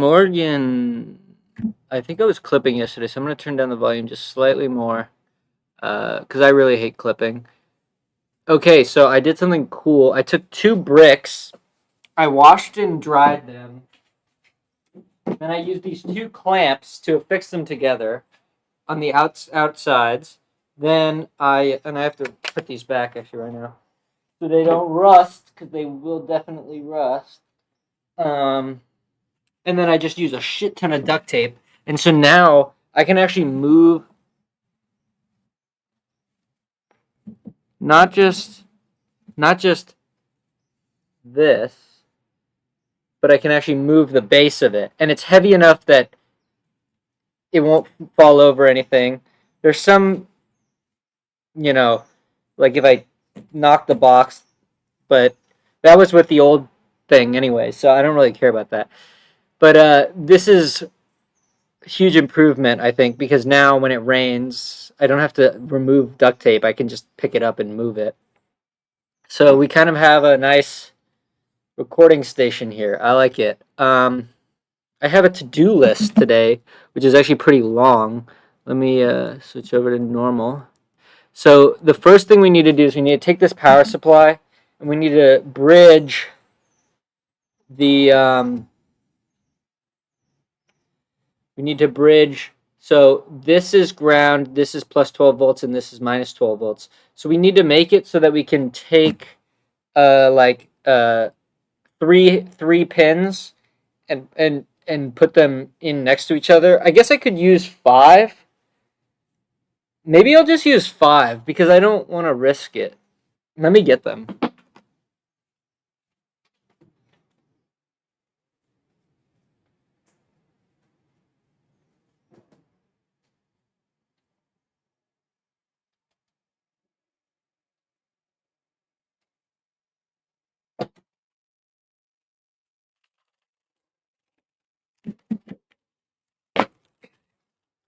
Morgan, I think I was clipping yesterday, so I'm going to turn down the volume just slightly more because I really hate clipping. Okay, so I did something cool. I took 2 bricks, I washed and dried them, then I used these 2 clamps to affix them together on the outsides. Then I have to put these back actually right now, so they don't rust because they will definitely rust. And then I just use a shit ton of duct tape, and so now I can actually move not just this, but I can actually move the base of it, and it's heavy enough that it won't fall over anything. There's some, like if I knock the box, but that was with the old thing anyway, so I don't really care about that. But this is a huge improvement, I think, because now when it rains, I don't have to remove duct tape. I can just pick it up and move it. So we kind of have a nice recording station here. I like it. I have a to-do list today, which is actually pretty long. Let me switch over to normal. So the first thing we need to do is we need to take this power supply and we need to bridge the so this is ground, this is plus 12 volts, and this is minus 12 volts. So we need to make it so that we can take three pins and put them in next to each other. I guess I could use 5. Maybe I'll just use 5 because I don't want to risk it. Let me get them.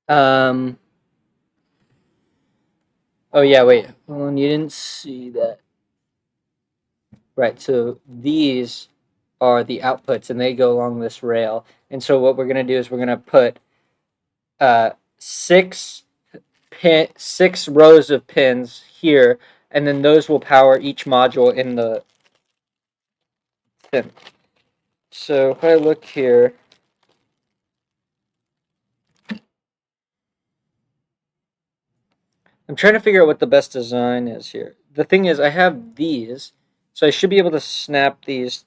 Um. Oh yeah, wait. Hold on, you didn't see that. Right. So these are the outputs, and they go along this rail. And so what we're gonna do is we're gonna put 6 rows of pins here, and then those will power each module in the pin. So if I look here, I'm trying to figure out what the best design is here. The thing is, I have these, so I should be able to snap these.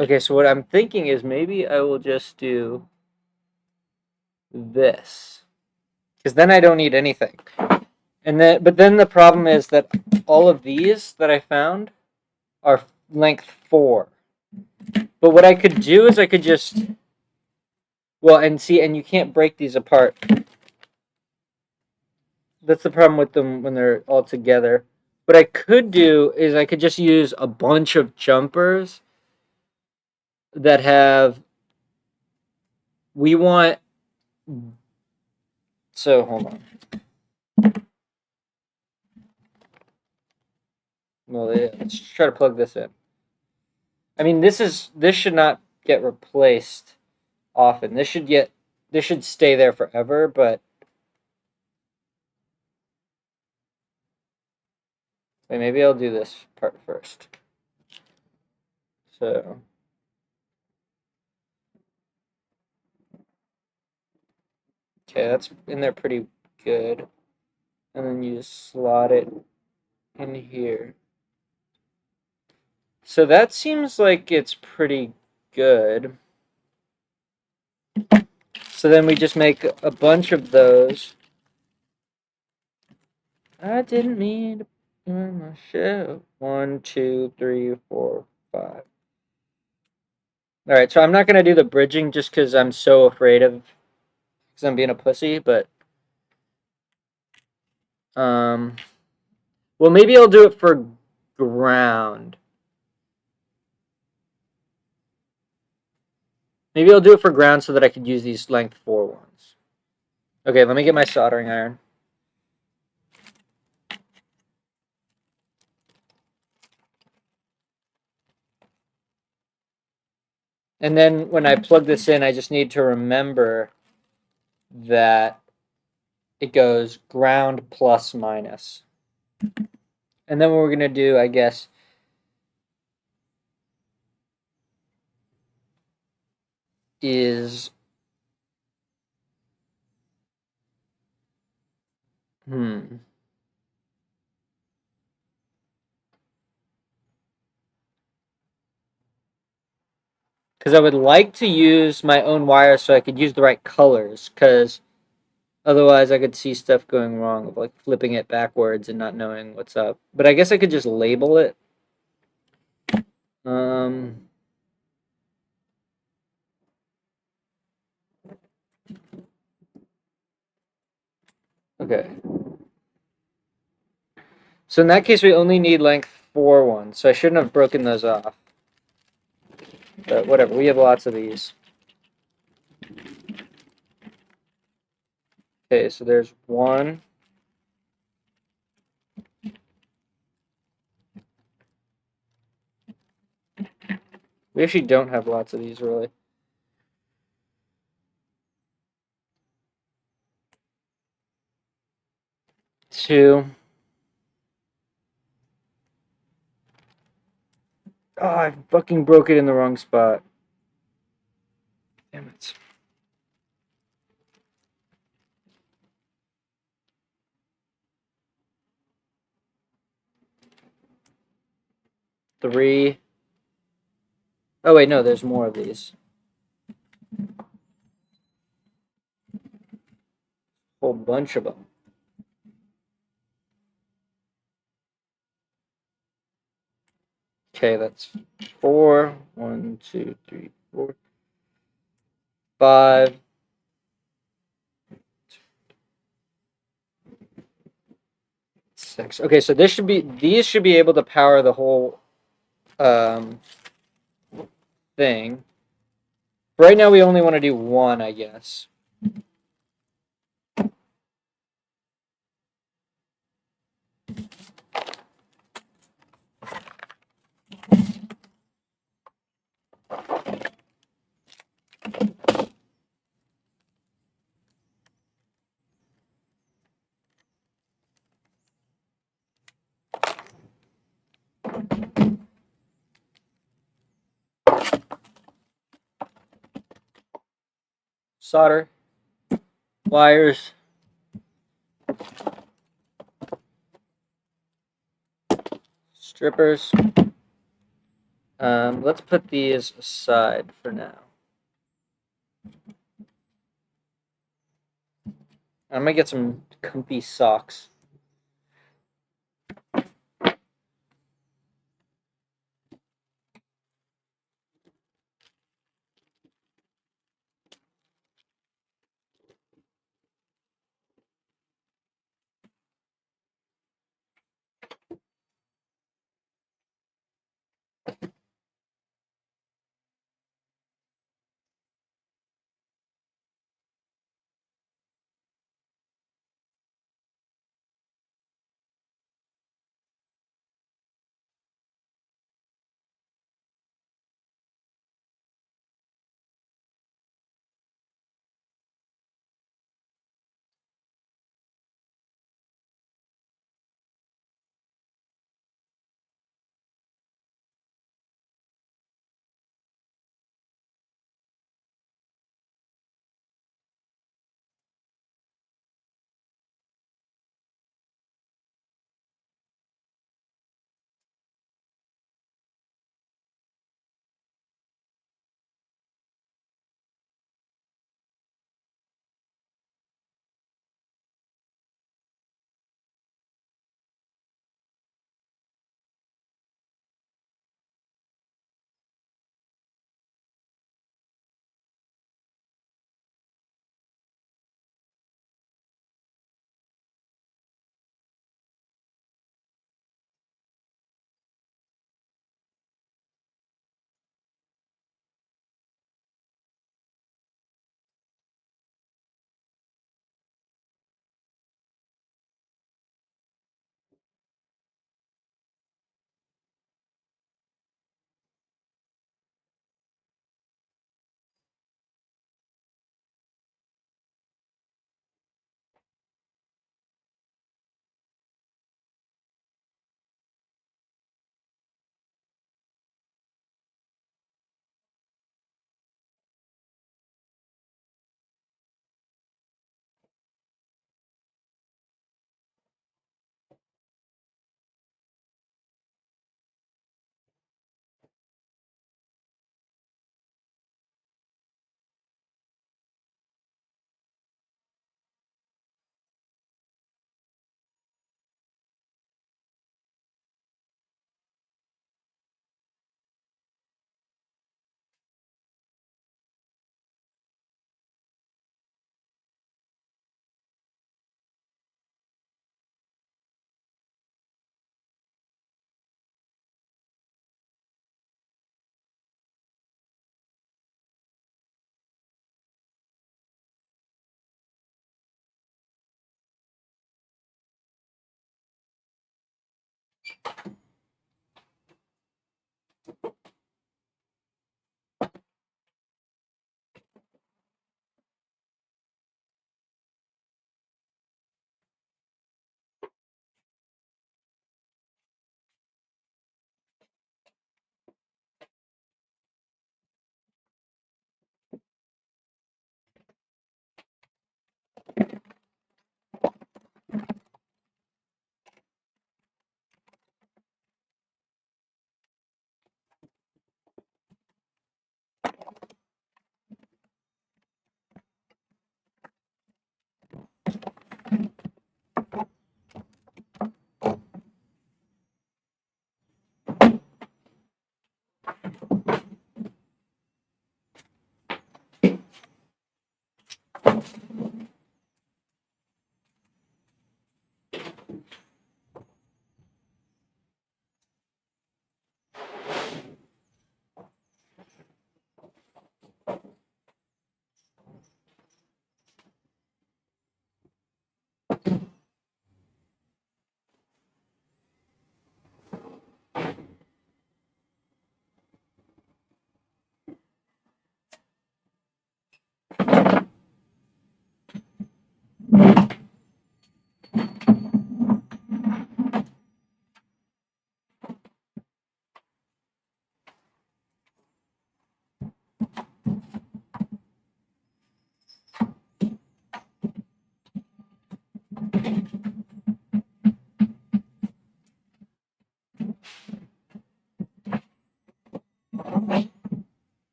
Okay, so what I'm thinking is maybe I will just do this, because then I don't need anything. But then the problem is that all of these that I found are length 4. But what I could do is I could just, and you can't break these apart. That's the problem with them when they're all together. What I could do is I could just use a bunch of jumpers that have, so hold on. Well, let's try to plug this in. I mean, this should not get replaced often. This should stay there forever, but maybe I'll do this part first. So okay, that's in there pretty good. And then you just slot it in here. So that seems like it's pretty good. So then we just make a bunch of those. I didn't mean to burn my show. 1, 2, 3, 4, 5. Alright, so I'm not going to do the bridging just because I'm so afraid of, because I'm being a pussy, but well, maybe I'll do it for ground. Maybe I'll do it for ground so that I could use these length 4 ones. Okay, let me get my soldering iron. And then when I plug this in, I just need to remember that it goes ground plus minus. And then what we're going to do, I guess, is because I would like to use my own wire so I could use the right colors, because otherwise I could see stuff going wrong of like flipping it backwards and not knowing what's up. But I guess I could just label it. Um, okay. So in that case, we only need length 4 ones, so I shouldn't have broken those off. But whatever, we have lots of these. Okay, so there's 1. We actually don't have lots of these, really. 2. Oh, I fucking broke it in the wrong spot. Damn it. 3. Oh, wait, no, there's more of these. Whole bunch of them. Okay, that's 4. 1, 2, 3, 4, 5. 6. Okay, so these should be able to power the whole thing. Right now, we only want to do 1, I guess. Solder, wires, strippers. Let's put these aside for now. I'm gonna get some comfy socks.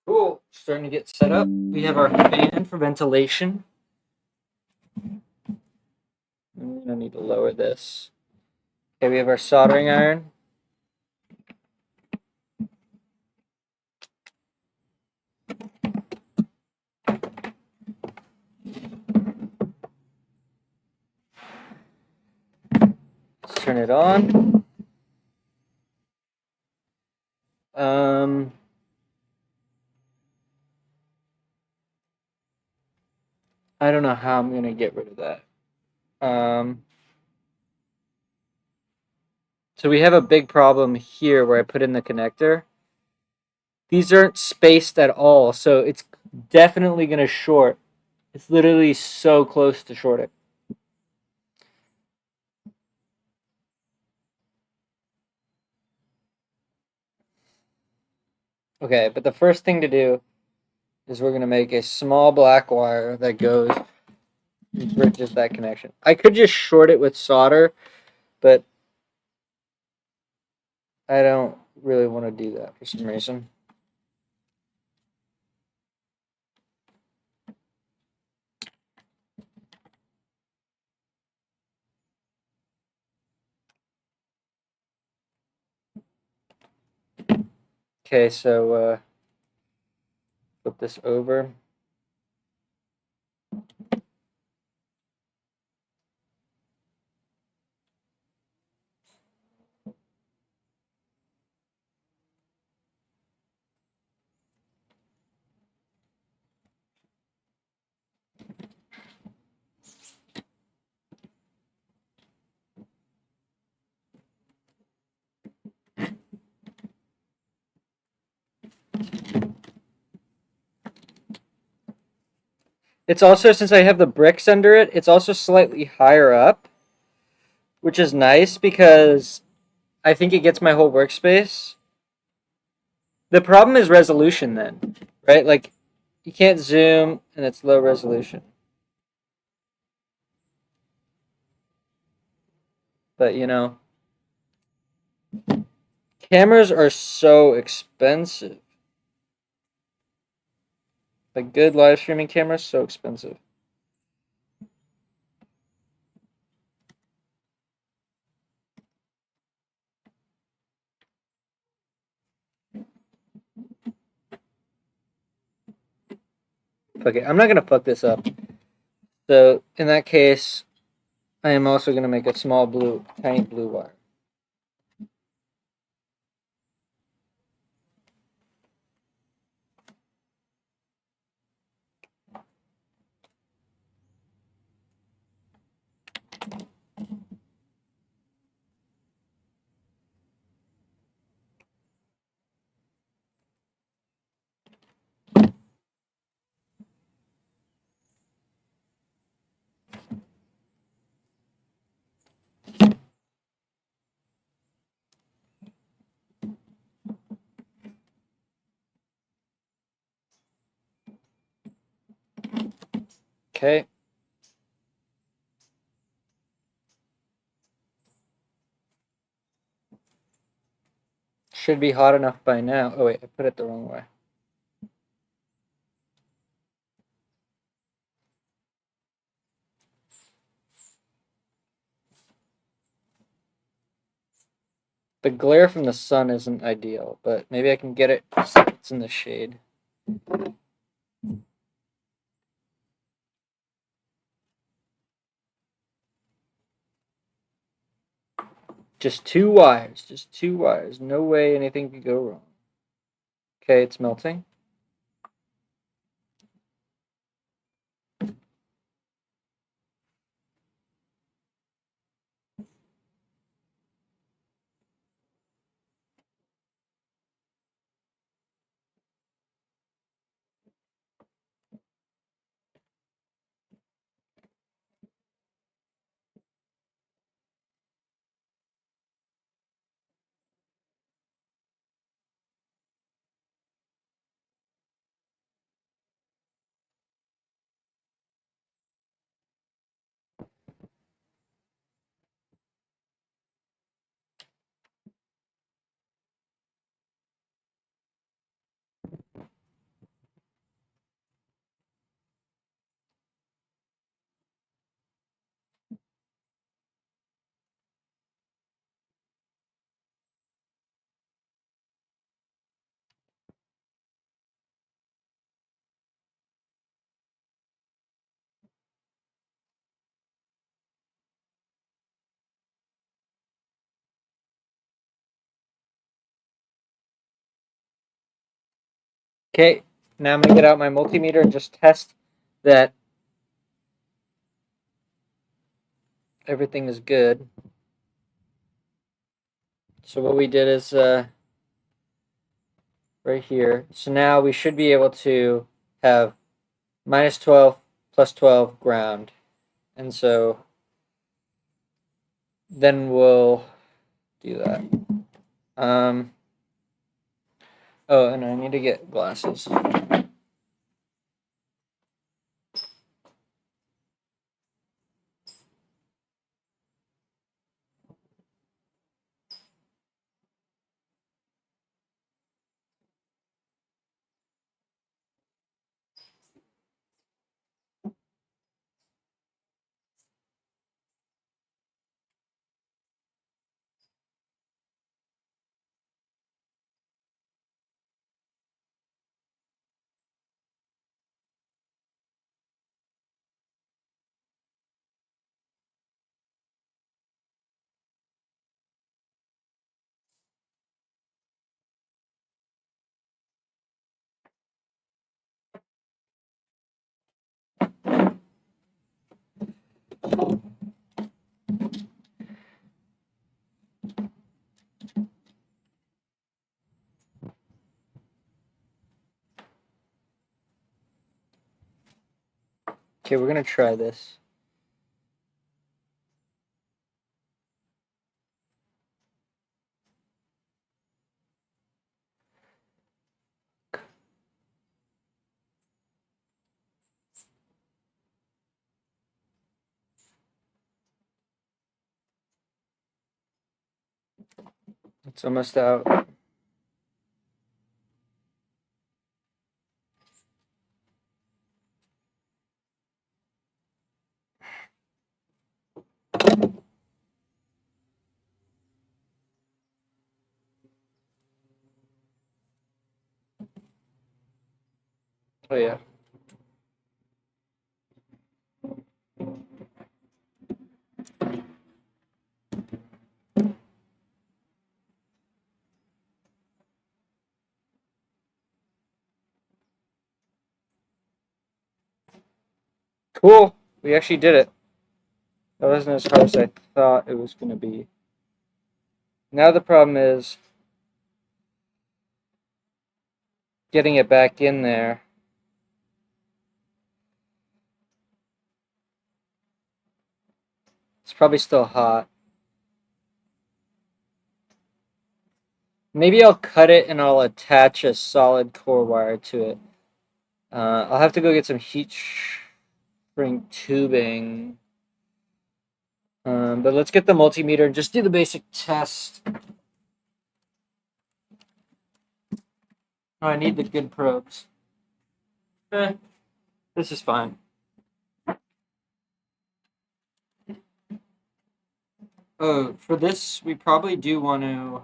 Cool. Starting to get set up. We have our fan for ventilation. I'm gonna need to lower this. Okay, we have our soldering iron. Let's turn it on. I don't know how I'm gonna get rid of that. So we have a big problem here where I put in the connector. These aren't spaced at all, so it's definitely gonna short. It's literally so close to shorting. Okay, but the first thing to do is we're gonna make a small black wire that goes and bridges that connection. I could just short it with solder, but I don't really want to do that for some reason. Okay, so flip this over. It's also, since I have the bricks under it, it's also slightly higher up, which is nice because I think it gets my whole workspace. The problem is resolution then, right? Like, you can't zoom and it's low resolution. But, you know, cameras are so expensive. A good live streaming camera is so expensive. Fuck it. I'm not gonna fuck this up. So in that case, I am also gonna make a small blue, tiny blue wire. Okay. Should be hot enough by now. Oh wait, I put it the wrong way. The glare from the sun isn't ideal, but maybe I can get it so it's in the shade. Just 2 wires. Just 2 wires. No way anything could go wrong. Okay, it's melting. Okay, now I'm gonna get out my multimeter and just test that everything is good. So what we did is right here. So now we should be able to have -12 +12 ground. And so then we'll do that. Oh, and I need to get glasses. Okay, we're gonna try this. It's almost out. Oh yeah. Cool. We actually did it. That wasn't as hard as I thought it was gonna be. Now the problem is getting it back in there. It's probably still hot. Maybe I'll cut it and I'll attach a solid core wire to it. I'll have to go get some heat. bring tubing. But let's get the multimeter and just do the basic test. Oh, I need the good probes. This is fine. Oh, for this, we probably do want to.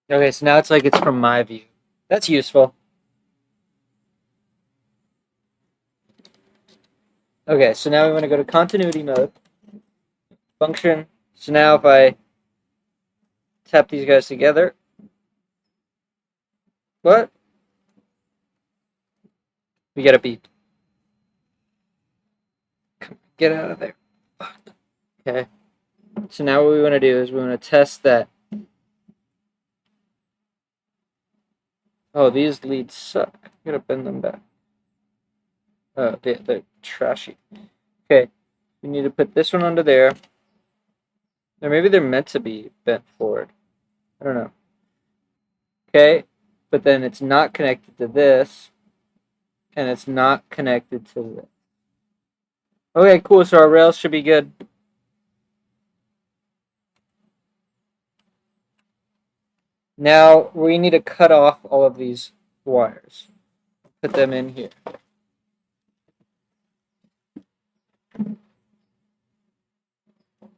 Okay, so now it's like it's from my view. That's useful. Okay, so now we want to go to continuity mode. Function. So now if I tap these guys together. What? We get a beep. Get out of there. Okay. So now what we want to do is we want to test that. Oh, these leads suck. I'm gonna bend them back. Oh, they're trashy. Okay. We need to put this one under there. Or maybe they're meant to be bent forward. I don't know. Okay. But then it's not connected to this. And it's not connected to this. Okay, cool. So our rails should be good. Now we need to cut off all of these wires. Put them in here.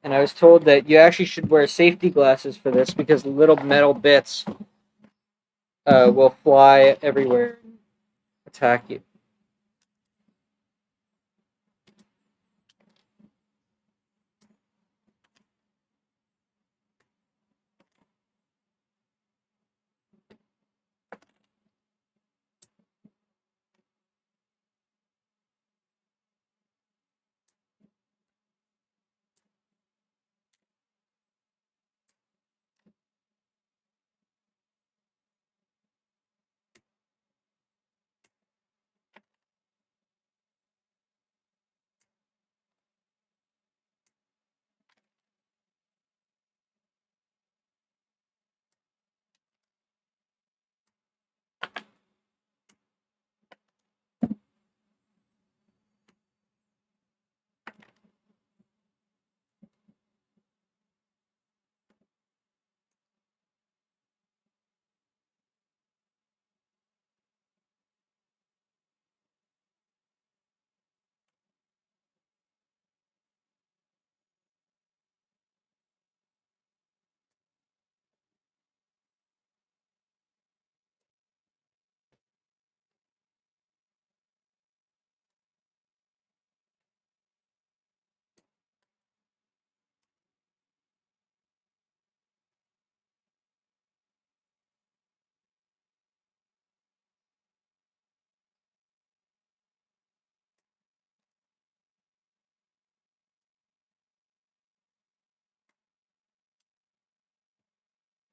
And I was told that you actually should wear safety glasses for this because little metal bits will fly everywhere and attack you.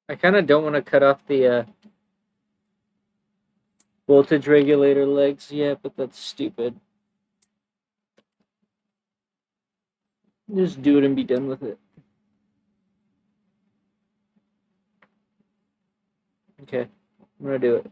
I kind of don't want to cut off the voltage regulator legs yet, but that's stupid. Just do it and be done with it. Okay, I'm gonna do it.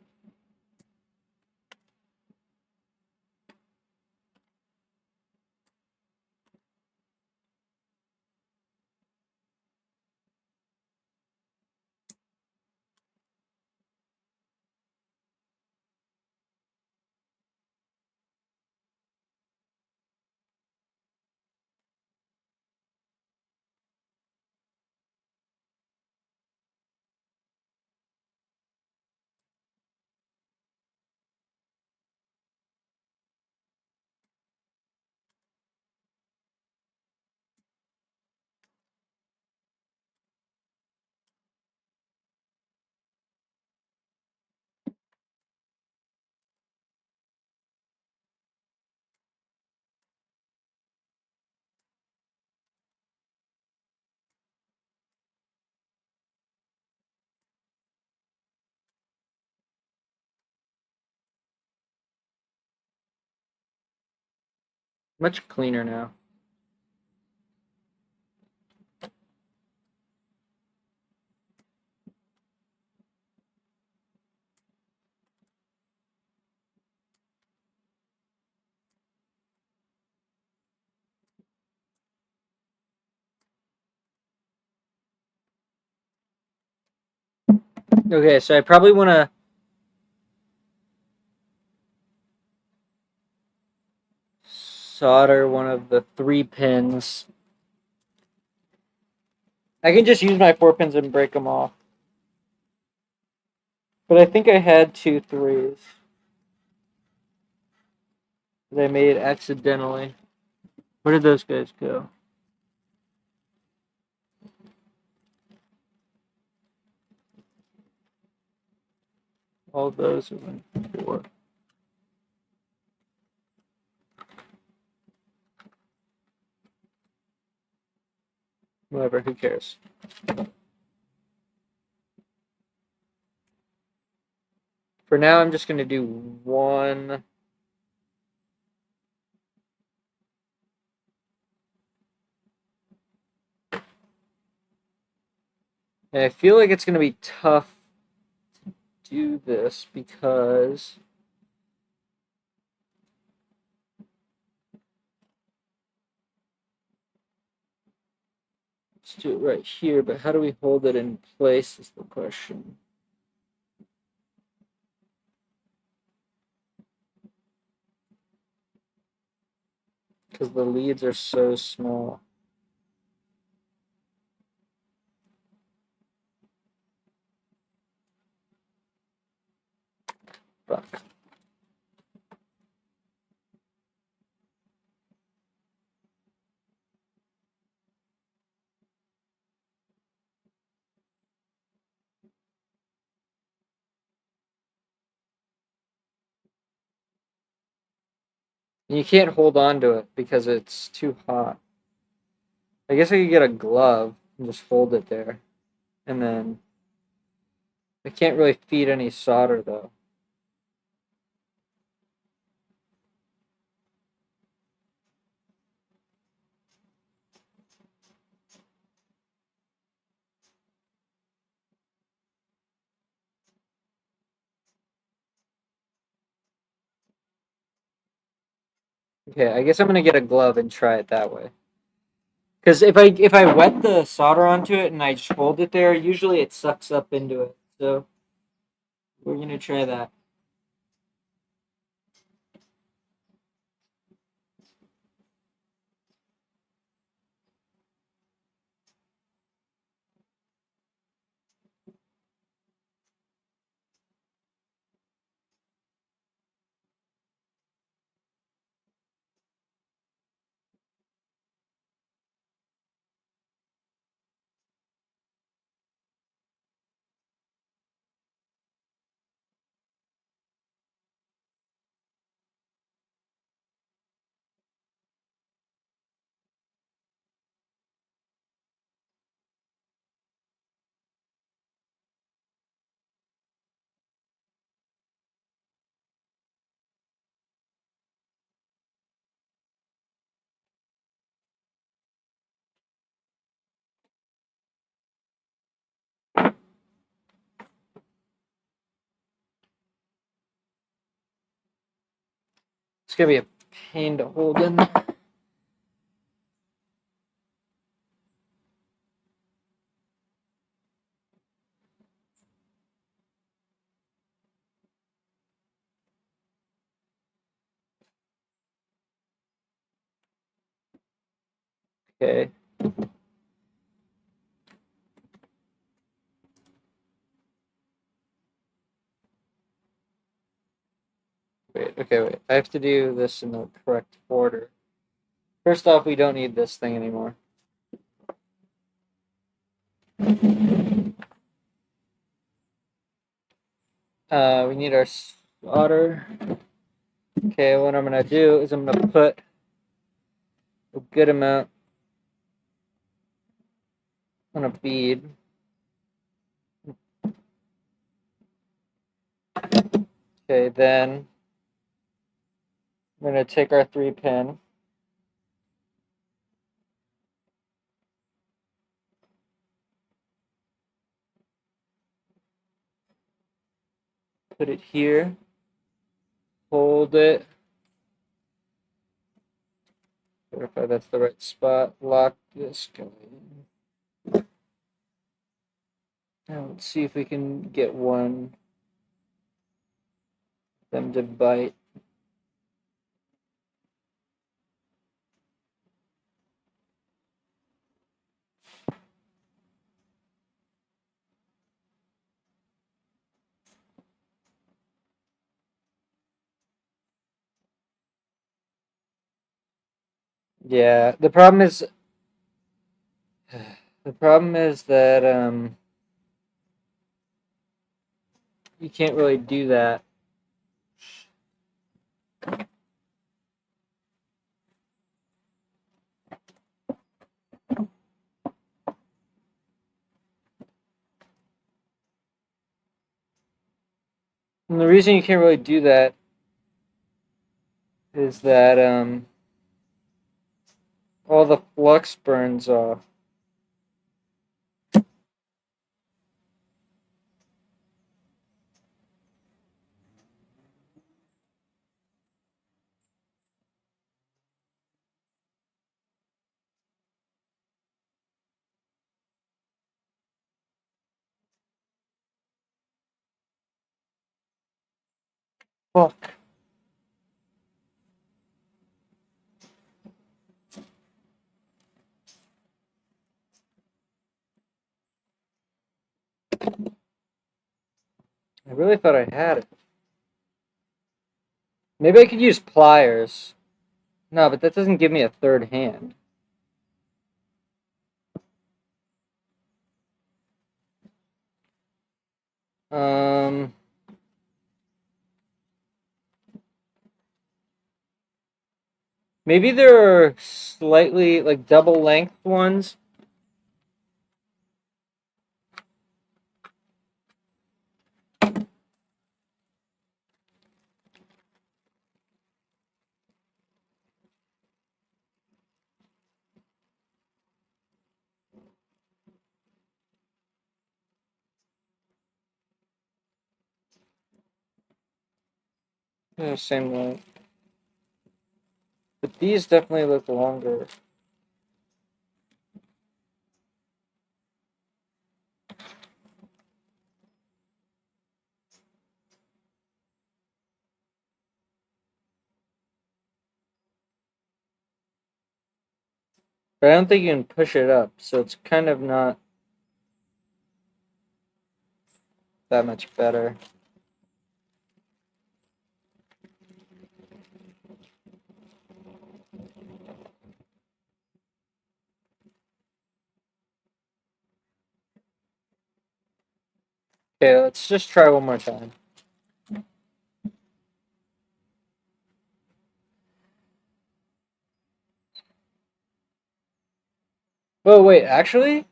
Much cleaner now. Okay, so I probably want to solder one of the 3 pins. I can just use my 4 pins and break them off. But I think I had 2 3s that I made accidentally. Where did those guys go? All those are 4. Whatever, who cares? For now, I'm just going to do 1. And I feel like it's going to be tough to do this because let's do it right here, but how do we hold it in place is the question. Because the leads are so small. Fuck. And you can't hold on to it because it's too hot. I guess I could get a glove and just hold it there. And then I can't really feed any solder though. Okay, I guess I'm gonna get a glove and try it that way. Because if I wet the solder onto it and I just hold it there, usually it sucks up into it. So we're gonna try that. It's gonna be a pain to hold in. Okay. Wait. I have to do this in the correct order. First off, we don't need this thing anymore. We need our solder. Okay, what I'm gonna do is I'm gonna put a good amount on a bead. Okay, then we're gonna take our 3 pin. Put it here. Hold it. Verify that's the right spot. Lock this guy in. Now let's see if we can get them to bite. Yeah, the problem is that you can't really do that. And the reason you can't really do that is that all the flux burns off. Fuck. I really thought I had it. Maybe I could use pliers. No, but that doesn't give me a third hand. Um, Maybe there are slightly like double length ones. Yeah, same length. But these definitely look longer. But I don't think you can push it up, so it's kind of not that much better. Okay, let's just try one more time. Oh, wait, actually?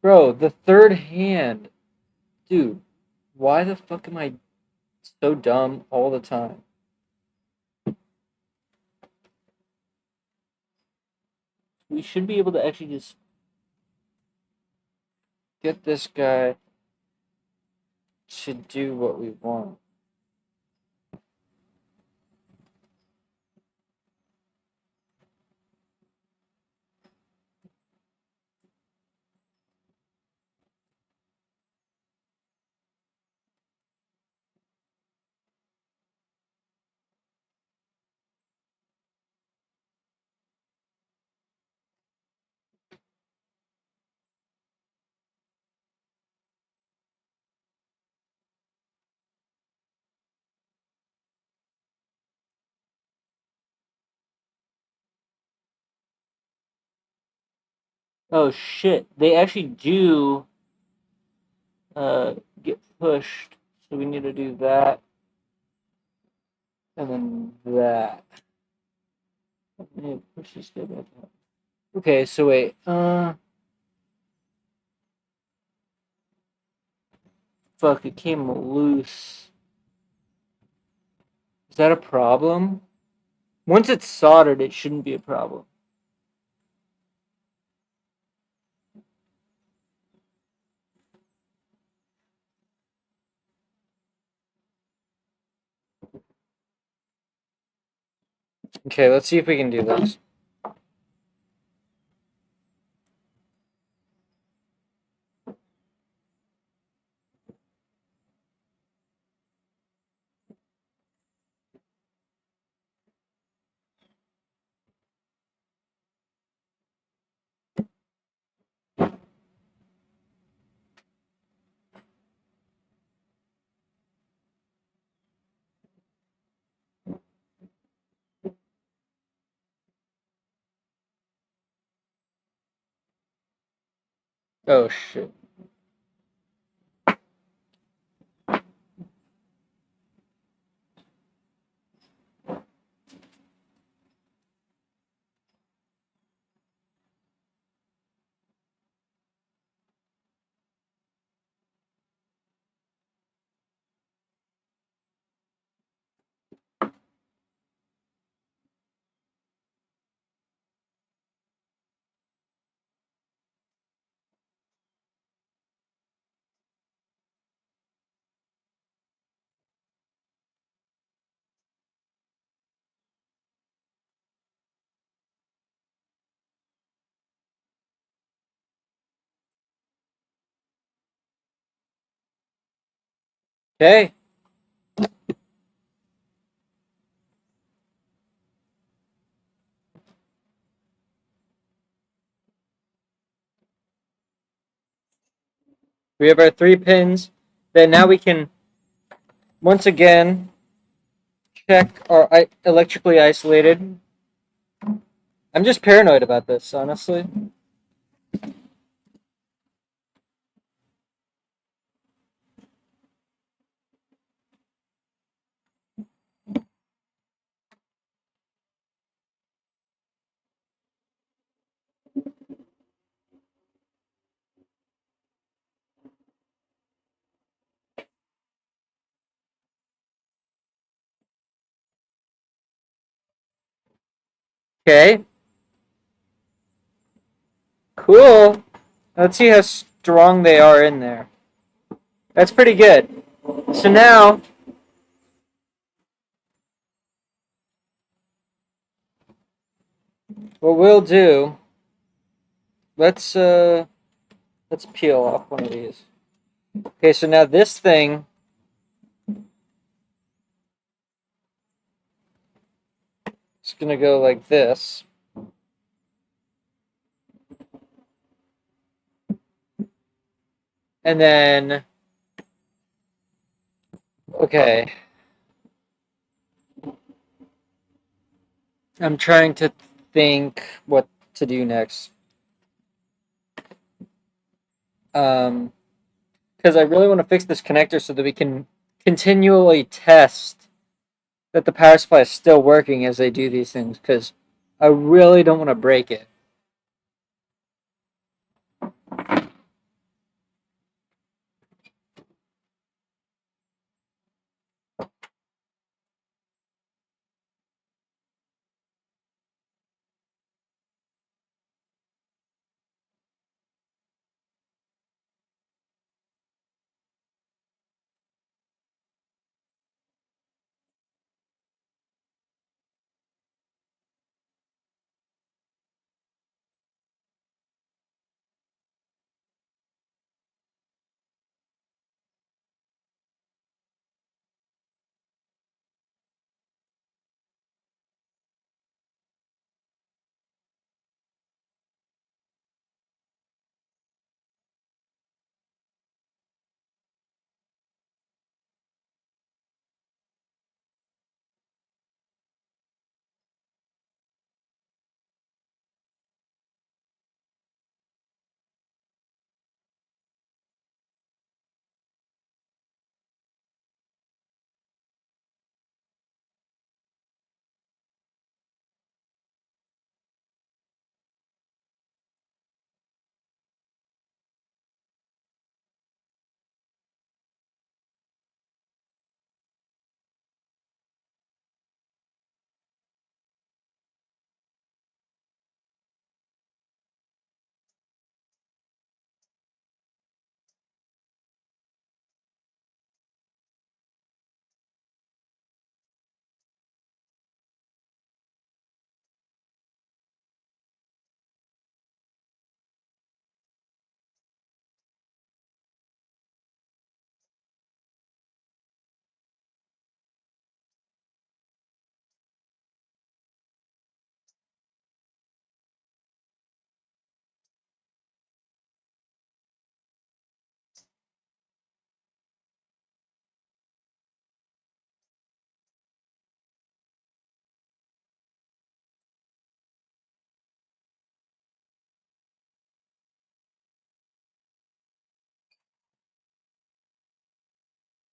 Bro, the third hand. Dude, why the fuck am I so dumb all the time? We should be able to actually just get this guy to do what we want. Oh shit, they actually do get pushed. So we need to do that. And then that. Push this guy back up. Okay, so wait. Fuck, it came loose. Is that a problem? Once it's soldered, it shouldn't be a problem. Okay, let's see if we can do this. Oh shit. Okay. We have our 3 pins. Then now we can once again check our electrically isolated. I'm just paranoid about this, honestly. Okay. Cool. Let's see how strong they are in there. That's pretty good. So now what we'll do, let's peel off one of these. Okay, so now this thing is gonna go like this. And then okay. I'm trying to think what to do next. Because I really want to fix this connector so that we can continually test that the power supply is still working as they do these things. Because I really don't want to break it.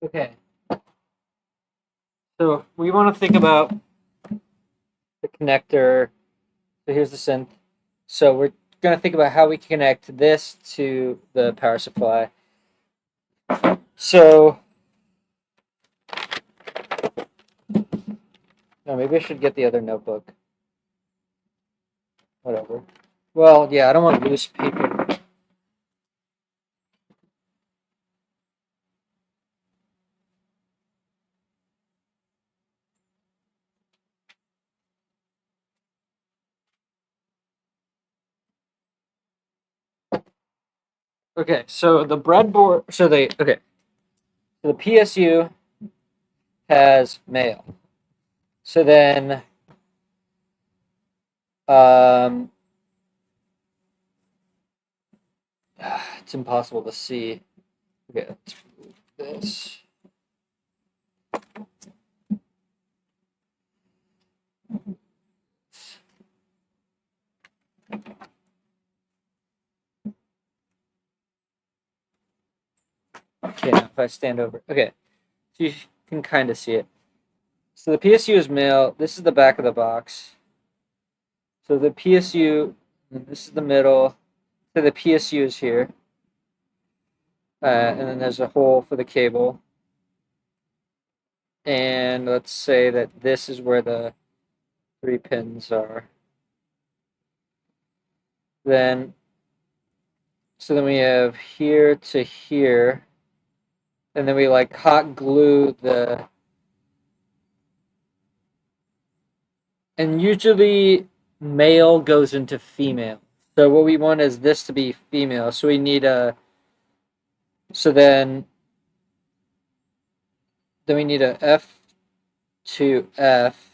Okay. So we want to think about the connector. So here's the synth. So we're going to think about how we connect this to the power supply. So, no, maybe I should get the other notebook. Whatever. Well, yeah, I don't want loose paper. Okay, so the breadboard. So the PSU has male. So then, um, it's impossible to see. Okay, let's move this. Okay, now if I stand over. Okay, so you can kind of see it. So the PSU is male. This is the back of the box. So the PSU, this is the middle. So the PSU is here. And then there's a hole for the cable. And let's say that this is where the 3 pins are. Then, so then we have here to here. And then we like hot glue the, and usually male goes into female. So what we want is this to be female. So we need a, so then we need a F to F,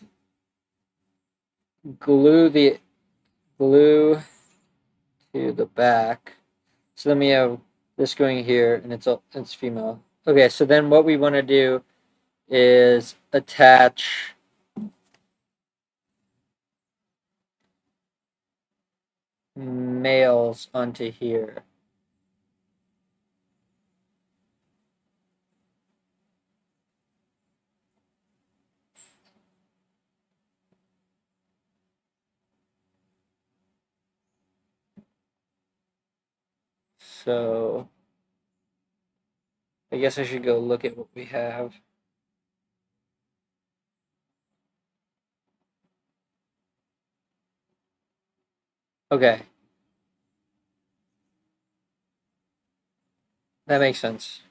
glue to the back. So then we have this going here, and it's female. Okay, so then what we want to do is attach males onto here. So I guess I should go look at what we have. Okay. That makes sense.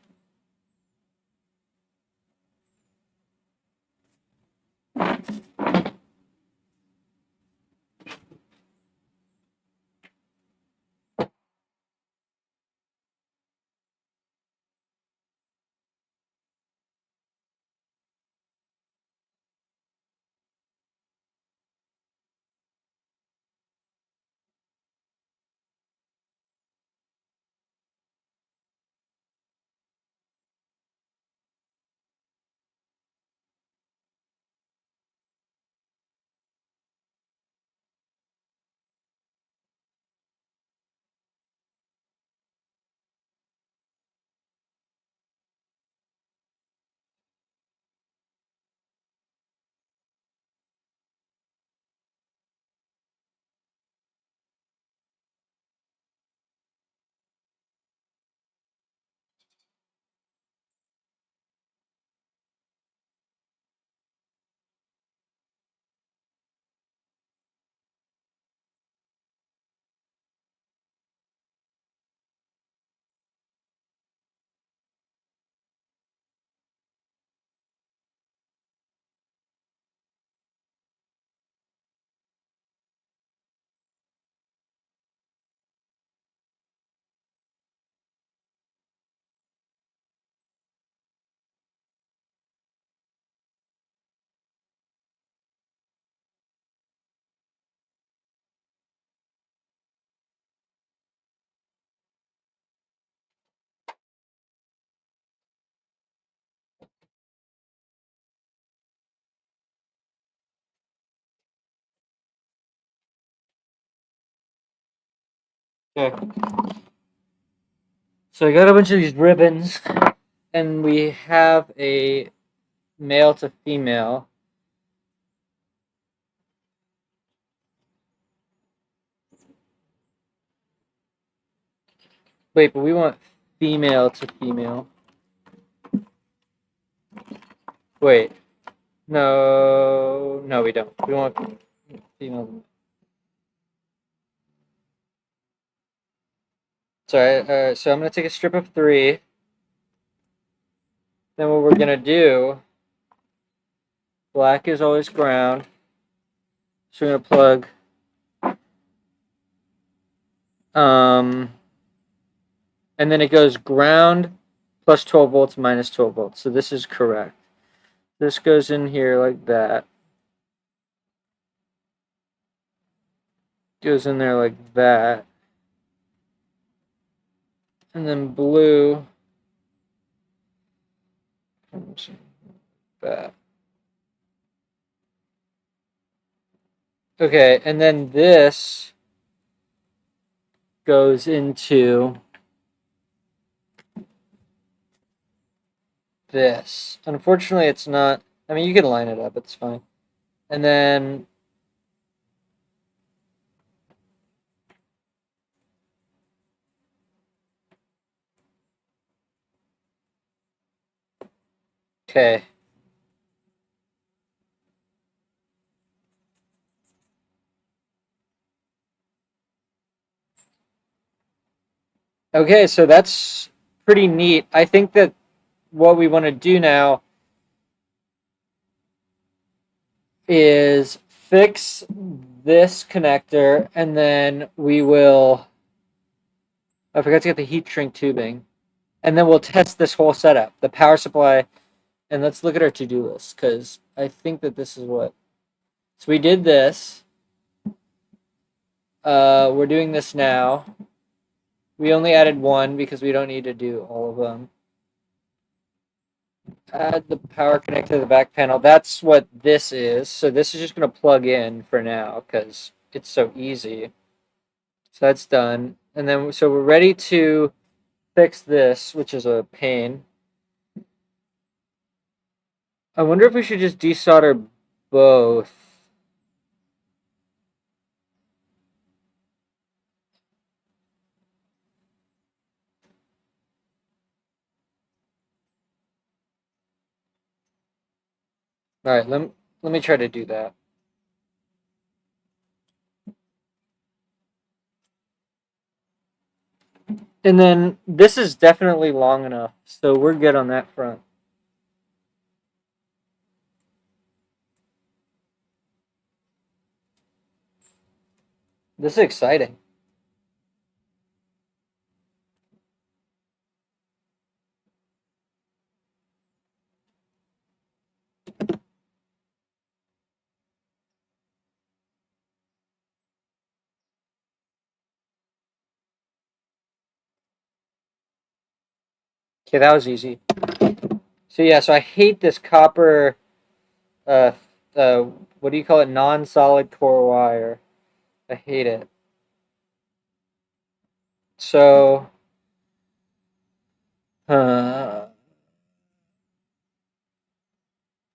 Okay. So I got a bunch of these ribbons. and we have a male to female. Wait, but we want female to female. Wait, no, we don't. We want female. Sorry, so I'm going to take a strip of 3. Then what we're going to do, black is always ground. So we're going to plug and then it goes ground plus 12 volts minus 12 volts. So this is correct. This goes in here like that. Goes in there like that. And then blue comes like that. Okay, and then this goes into this. Unfortunately, it's not. I mean, you can line it up, it's fine. And then okay. Okay, so that's pretty neat. I think that what we want to do now is fix this connector, and then we will. I forgot to get the heat shrink tubing, and then we'll test this whole setup, the power supply, and let's look at our to-do list because I think that this is what. So we did this. We're doing this now. We only added 1 because we don't need to do all of them. Add the power connector to the back panel. That's what this is. So this is just going to plug in for now because it's so easy. So that's done. And then, so we're ready to fix this, which is a pain. I wonder if we should just desolder both. All right, let me try to do that. And then this is definitely long enough, so we're good on that front. This is exciting. Okay, that was easy. So yeah, so I hate this copper, uh, uh, what do you call it? Non-solid core wire. I hate it. So, uh,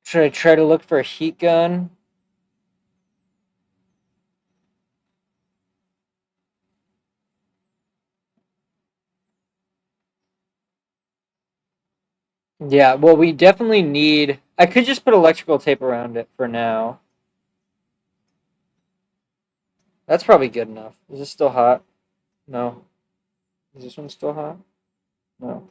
should I try to look for a heat gun? Yeah, well, we definitely need. I could just put electrical tape around it for now. That's probably good enough. Is this still hot? No. Is this one still hot? No.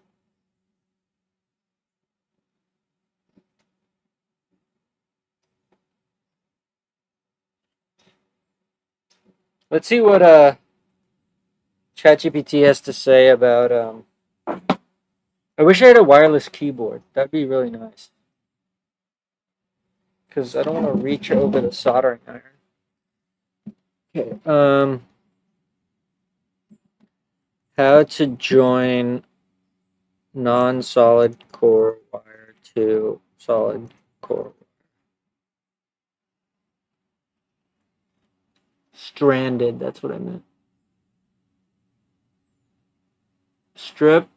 Let's see what ChatGPT has to say about. I wish I had a wireless keyboard. That'd be really nice. Because I don't want to reach over the soldering iron. Okay. How to join non-solid core wire to solid core. Stranded, that's what I meant. Strip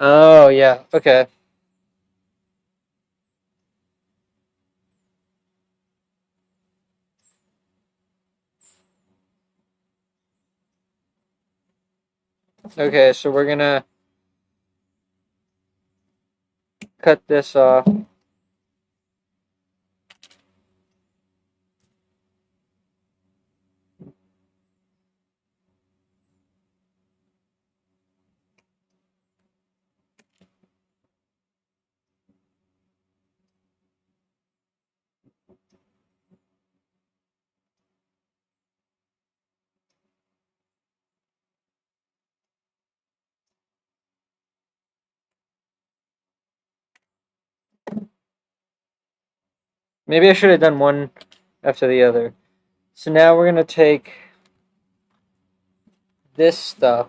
Oh, yeah. Okay. Okay, so we're gonna cut this off. Maybe I should have done one after the other. So now we're gonna take this stuff.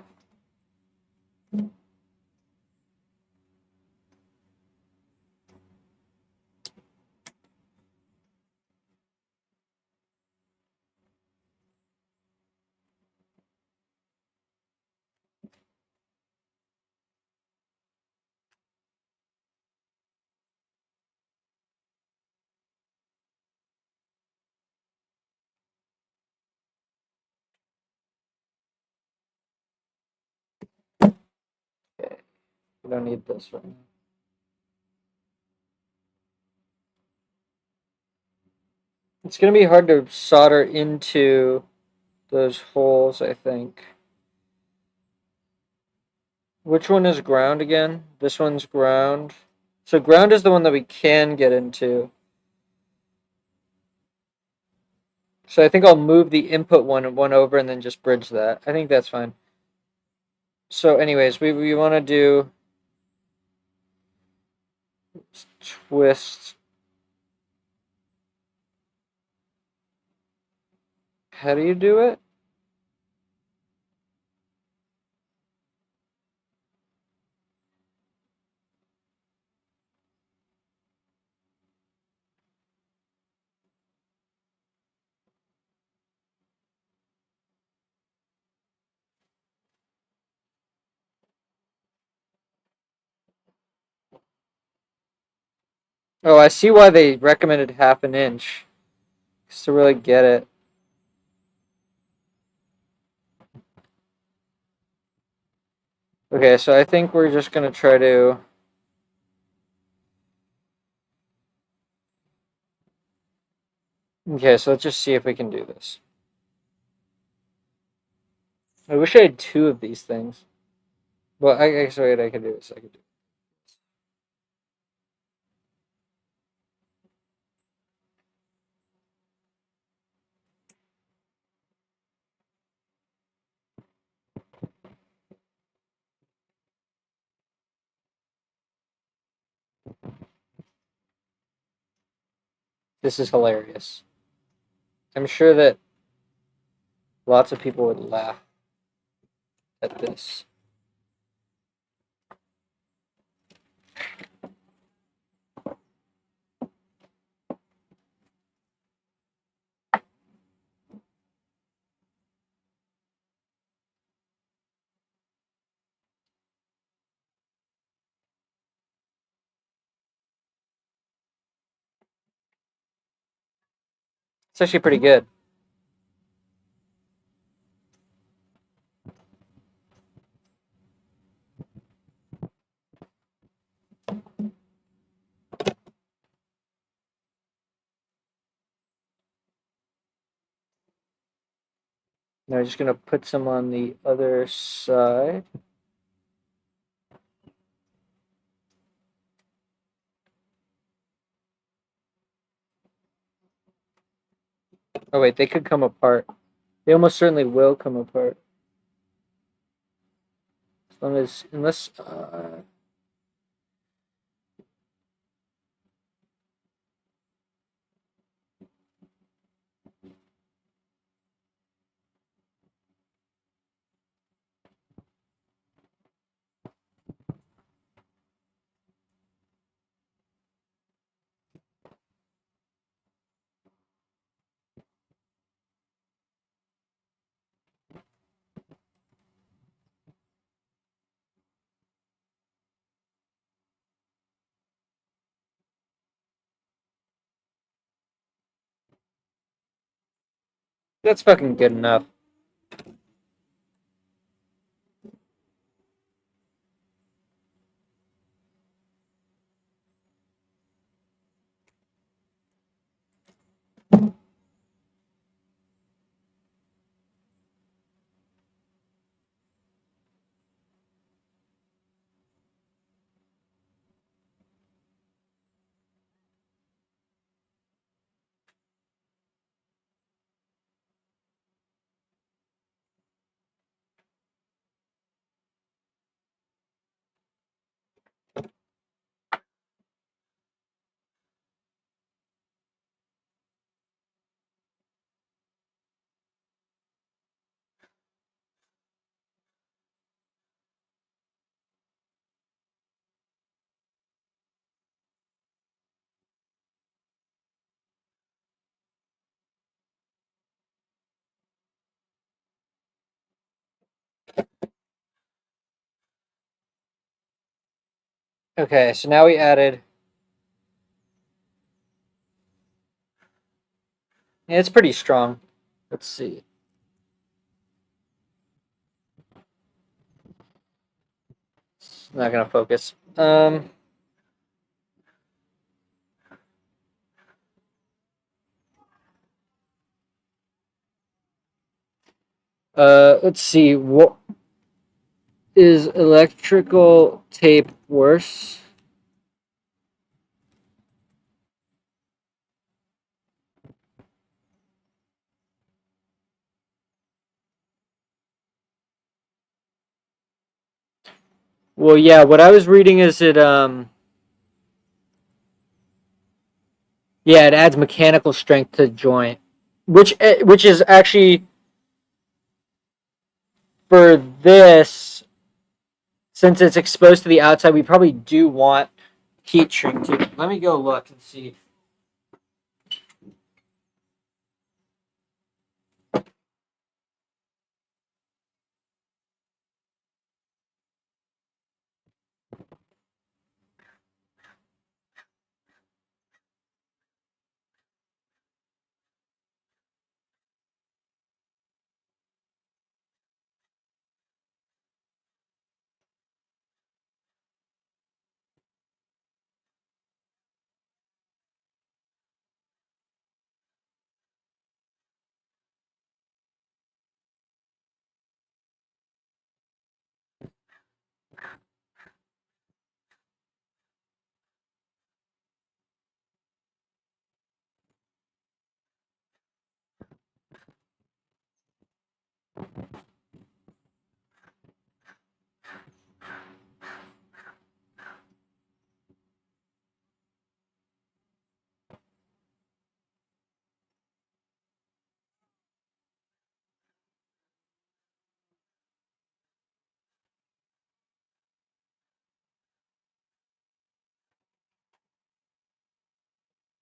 Okay, we don't need this right now. It's gonna be hard to solder into those holes, I think. Which one is ground again? This one's ground. So ground is the one that we can get into. So I think I'll move the input one over and then just bridge that. I think that's fine. So anyways, we want to do twist. How do you do it? Oh, I see why they recommended half an inch. Just to really get it. Okay, so I think we're just gonna try to. Okay, so let's just see if we can do this. I wish I had two of these things. Well, I guess what I could do is I could do. This is hilarious. I'm sure that lots of people would laugh at this. It's actually pretty good. Now I'm just gonna put some on the other side. Oh wait, they could come apart. They almost certainly will come apart. As long as, unless, That's fucking good enough. Okay, so now we added. Yeah, it's pretty strong. Let's see. It's not gonna focus. Let's see. What is electrical tape worse? Well, yeah. What I was reading is yeah, it adds mechanical strength to the joint, which is actually for this, since it's exposed to the outside, we probably do want heat shrink too. Let me go look and see.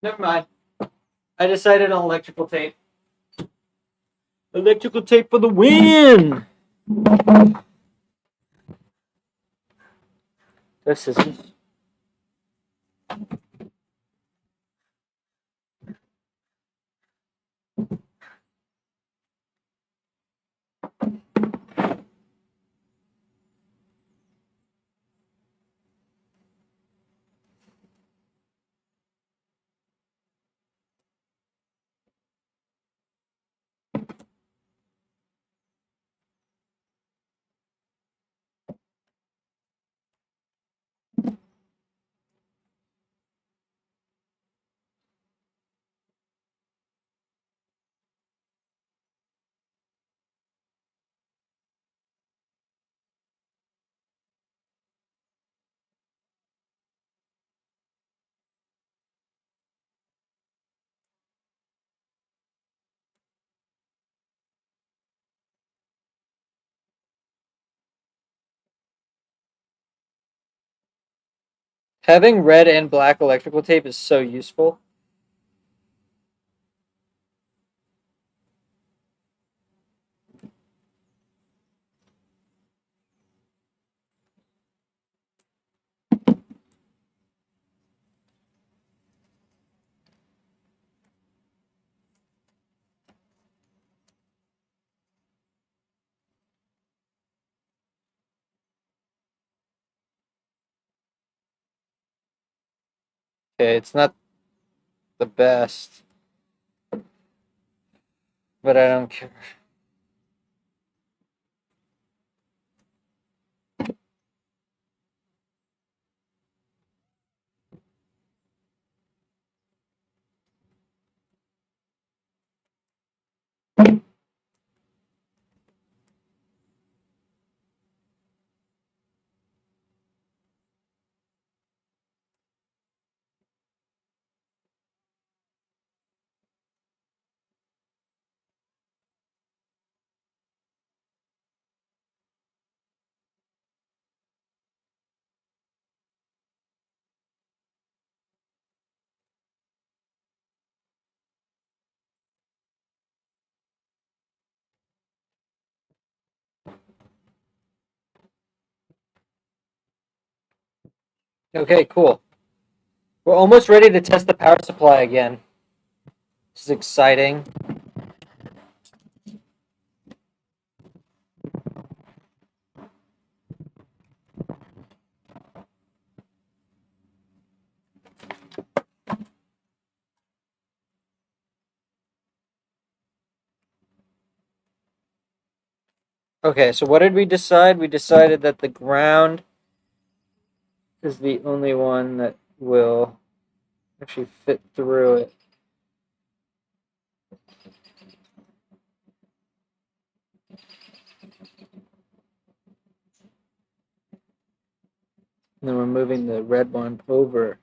Never mind. I decided on electrical tape. Electrical tape for the win. This is. Having red and black electrical tape is so useful. Okay, it's not the best, but I don't care. Okay, cool. We're almost ready to test the power supply again. This is exciting. Okay, so what did we decide? We decided that the ground is the only one that will actually fit through it. And then we're moving the red one over.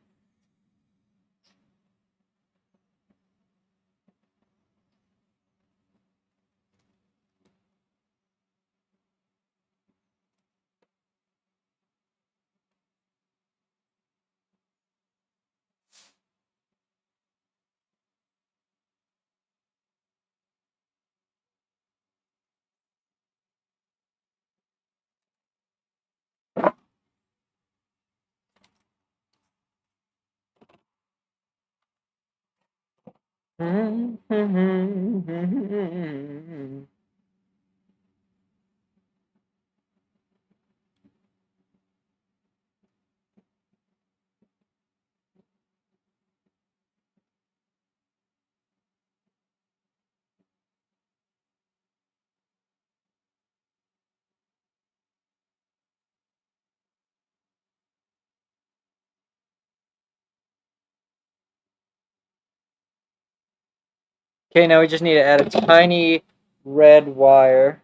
Okay, now we just need to add a tiny red wire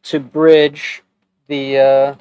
to bridge the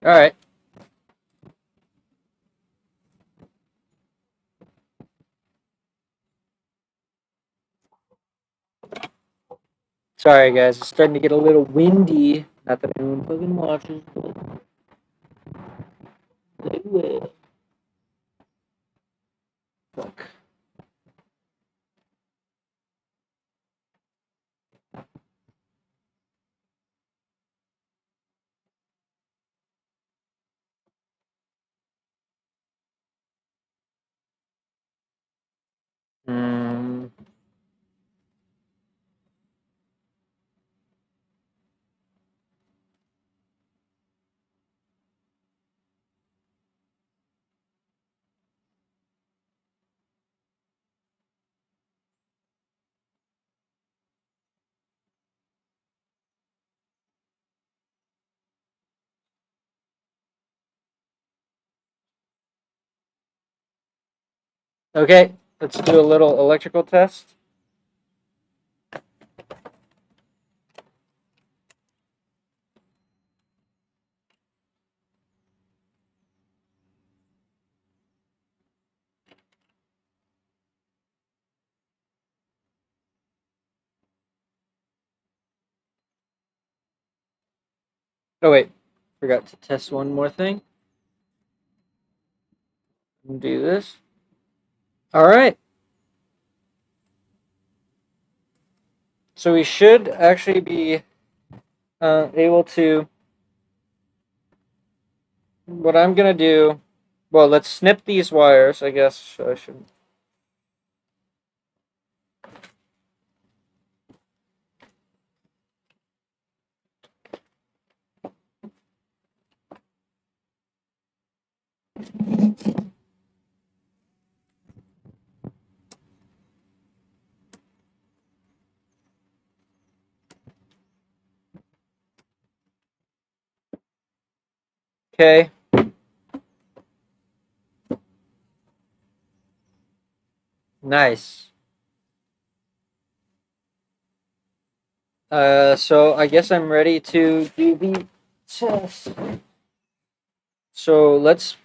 All right. Sorry, guys. It's starting to get a little windy. Not that anyone fucking watches, but they will. Fuck. Okay, let's do a little electrical test. Oh wait, forgot to test one more thing. Do this. All right. So we should actually be able to. What I'm gonna do. Well, let's snip these wires. I guess I should. Okay. Nice. So I guess I'm ready to do the test. So let's.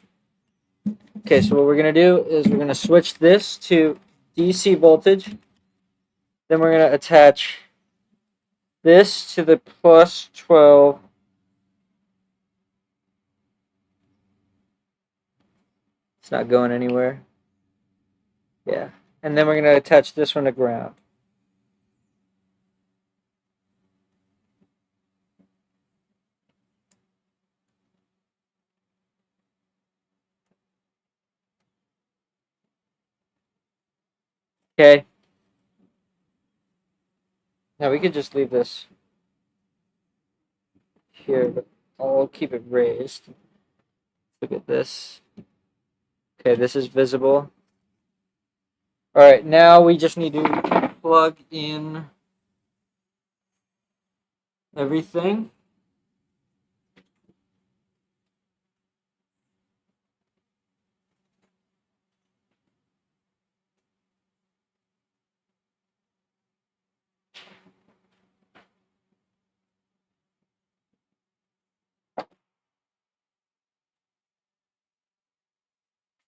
Okay, so what we're gonna do is we're gonna switch this to DC voltage. Then we're gonna attach this to the plus 12. It's not going anywhere. Yeah. And then we're gonna attach this one to ground. Okay. Now we could just leave this here, but I'll keep it raised. Look at this. Okay, this is visible. All right, now we just need to plug in everything.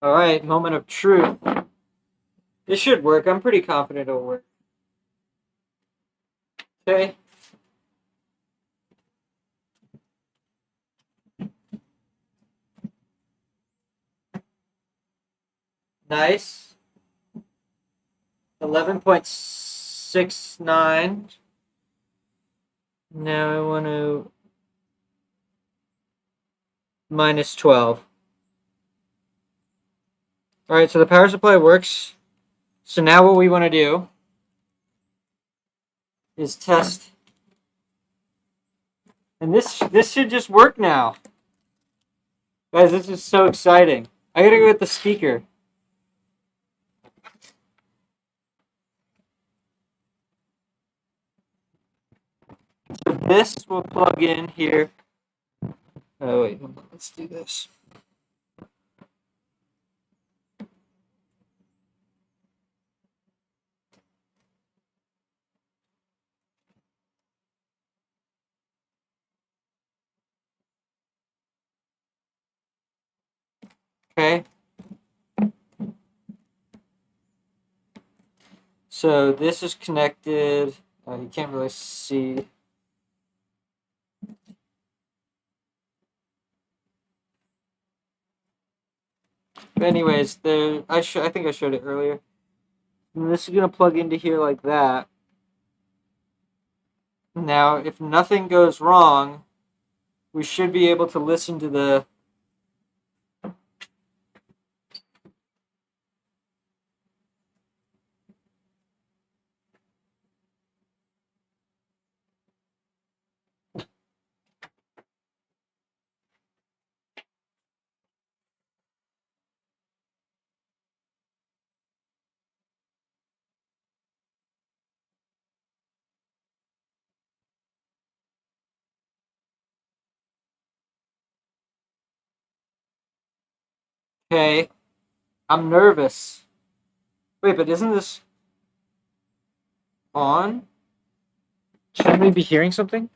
All right, moment of truth. This should work. I'm pretty confident it'll work. Okay. Nice. 11.69. Now I want to minus 12. All right, so the power supply works. So now what we want to do is test. And this should just work now. Guys, this is so exciting. I gotta go get the speaker. So this will plug in here. Oh wait, hold on. Let's do this. Okay. So this is connected. You can't really see. But anyways, I think I showed it earlier. And this is gonna plug into here like that. Now, if nothing goes wrong, we should be able to listen to the. Okay, I'm nervous. Wait, but isn't this on? Shouldn't we be hearing something?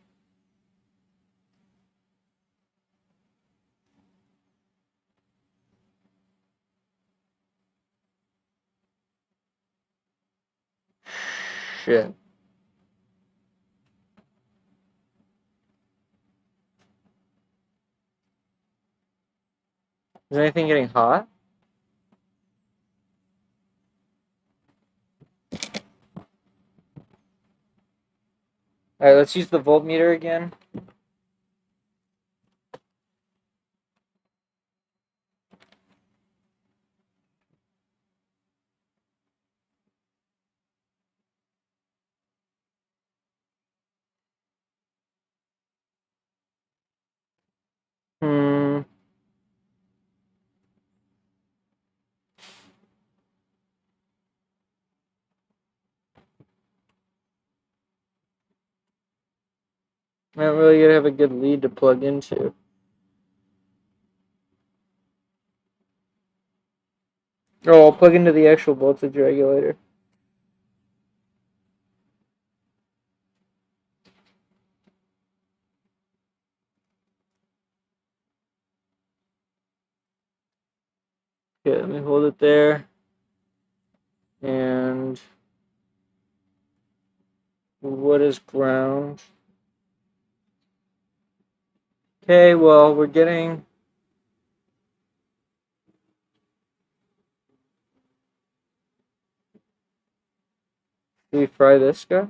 Shit. Is anything getting hot? Alright, let's use the voltmeter again. Hmm. I don't really have a good lead to plug into. Oh, I'll plug into the actual voltage regulator. Okay, let me hold it there. And what is ground? Okay, well, we're getting... Do we fry this guy?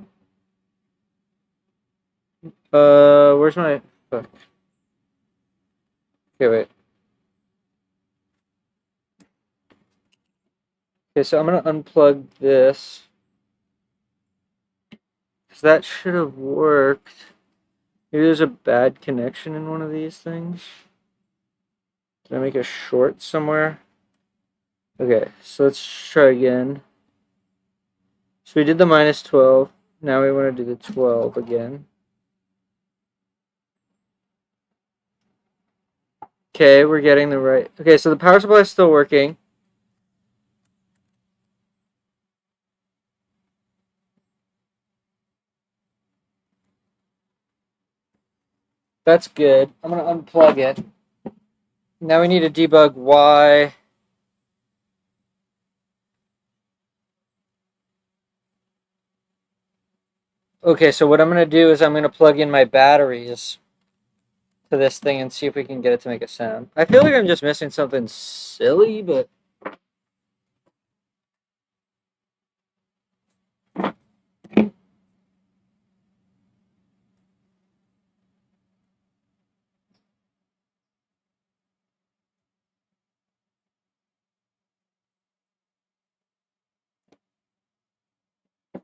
Where's my... Fuck. Okay, wait. Okay, so I'm gonna unplug this. Because that should have worked. Maybe there's a bad connection in one of these things. Did I make a short somewhere? Okay, so let's try again. So we did the minus 12. Now we want to do the 12 again. Okay, we're getting the right... Okay, so the power supply is still working. That's good. I'm going to unplug it. Now we need to debug why... Okay, so what I'm going to do is I'm going to plug in my batteries to this thing and see if we can get it to make a sound. I feel like I'm just missing something silly, but...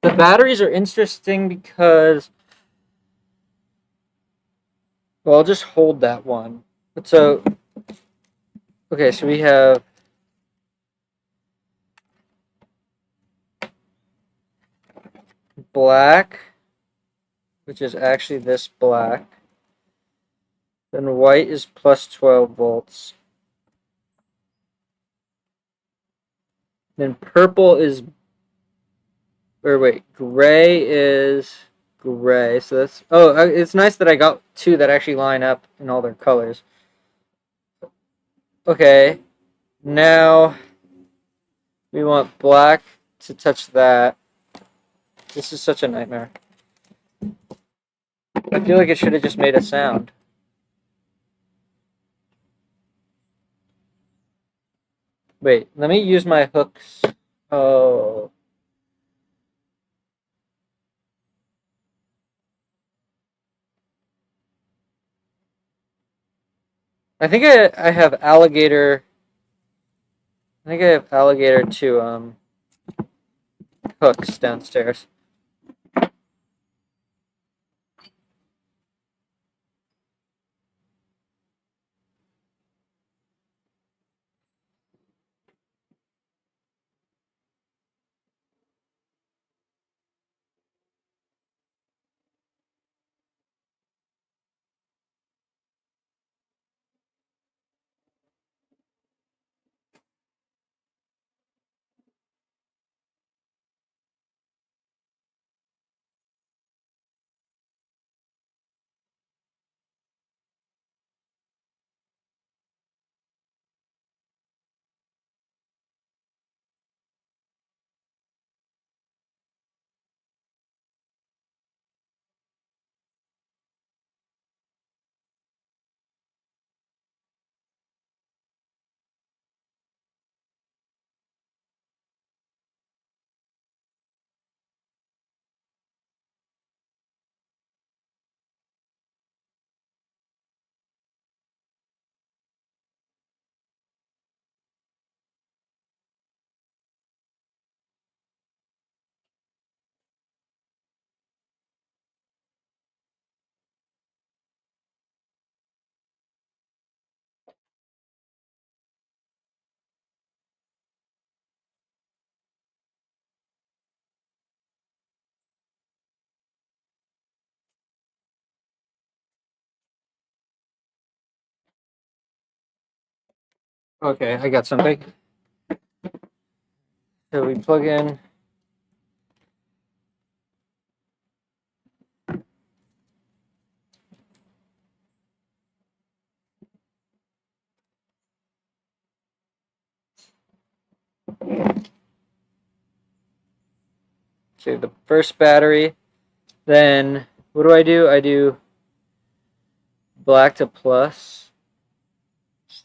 The batteries are interesting because... Well, I'll just hold that one. But so... Okay, so we have... black, which is actually this black. Then white is plus 12 volts. Then purple is... Or wait, gray is gray. So that's... Oh, it's nice that I got two that actually line up in all their colors. Okay, now we want black to touch that. This is such a nightmare. I feel like it should have just made a sound. Wait, let me use my hooks. Oh. I think I have alligator. I think I have alligator to hooks downstairs. Okay, I got something. So we plug in. Okay, the first battery. Then what do? I do black to plus.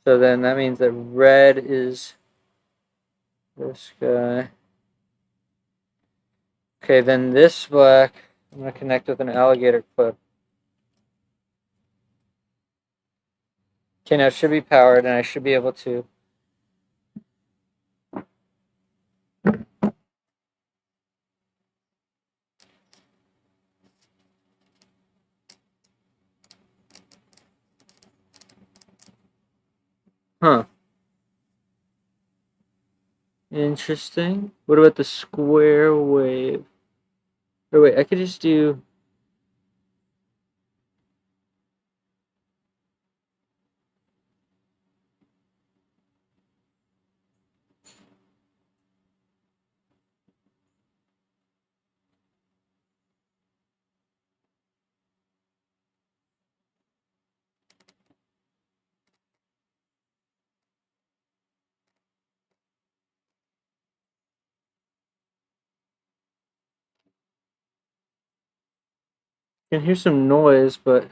So then that means that red is this guy. Okay, then this black, I'm going to connect with an alligator clip. Okay, now it should be powered, and I should be able to. Huh. Interesting. What about the square wave? Or wait, I could just do. I can hear some noise, but.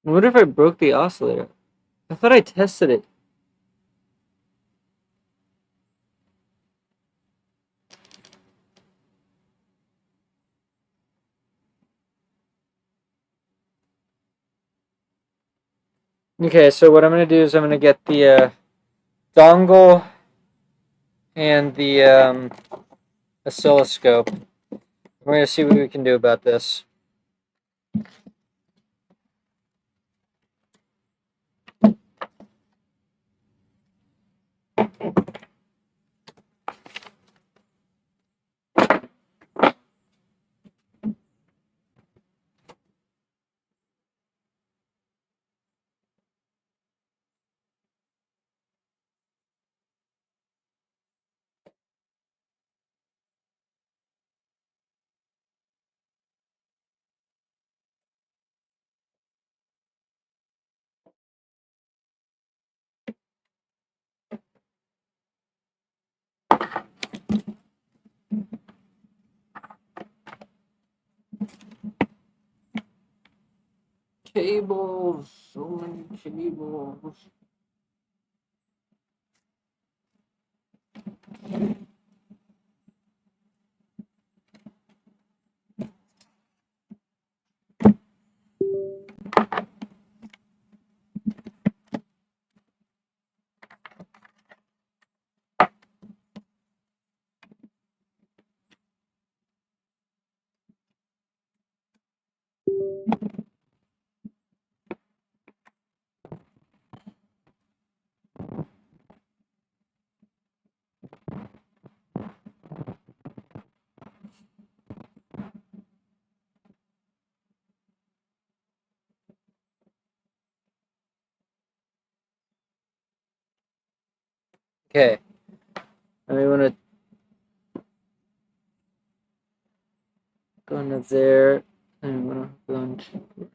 I wonder if I broke the oscillator. I thought I tested it. Okay, so what I'm going to do is I'm going to get the dongle and the oscilloscope. We're going to see what we can do about this. Cables, so many cables. Okay, I want to go into there, and I'm going to go into.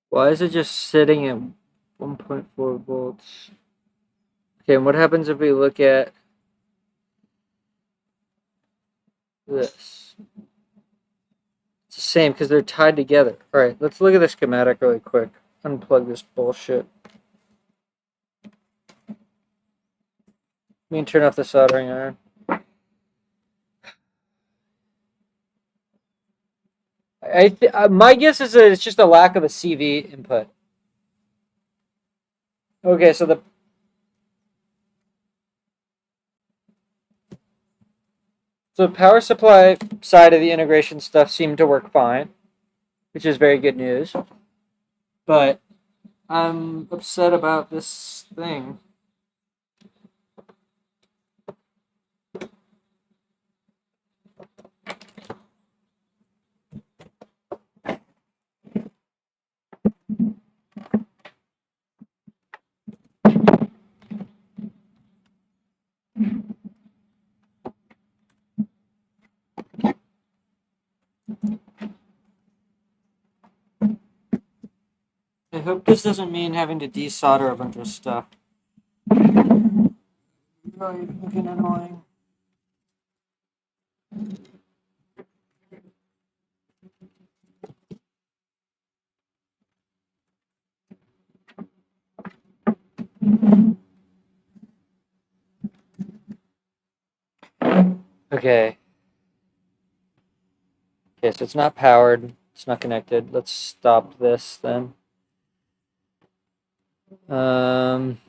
Why is it just sitting at 1.4 volts? Okay, and what happens if we look at this? It's the same because they're tied together. All right, let's look at the schematic really quick. Unplug this bullshit. Let me turn off the soldering iron. My guess is that it's just a lack of a CV input. Okay, so the power supply side of the integration stuff seemed to work fine, which is very good news. But I'm upset about this thing. I hope this doesn't mean having to desolder a bunch of stuff. Really fucking annoying. Okay. Okay, so it's not powered. It's not connected. Let's stop this then. Um,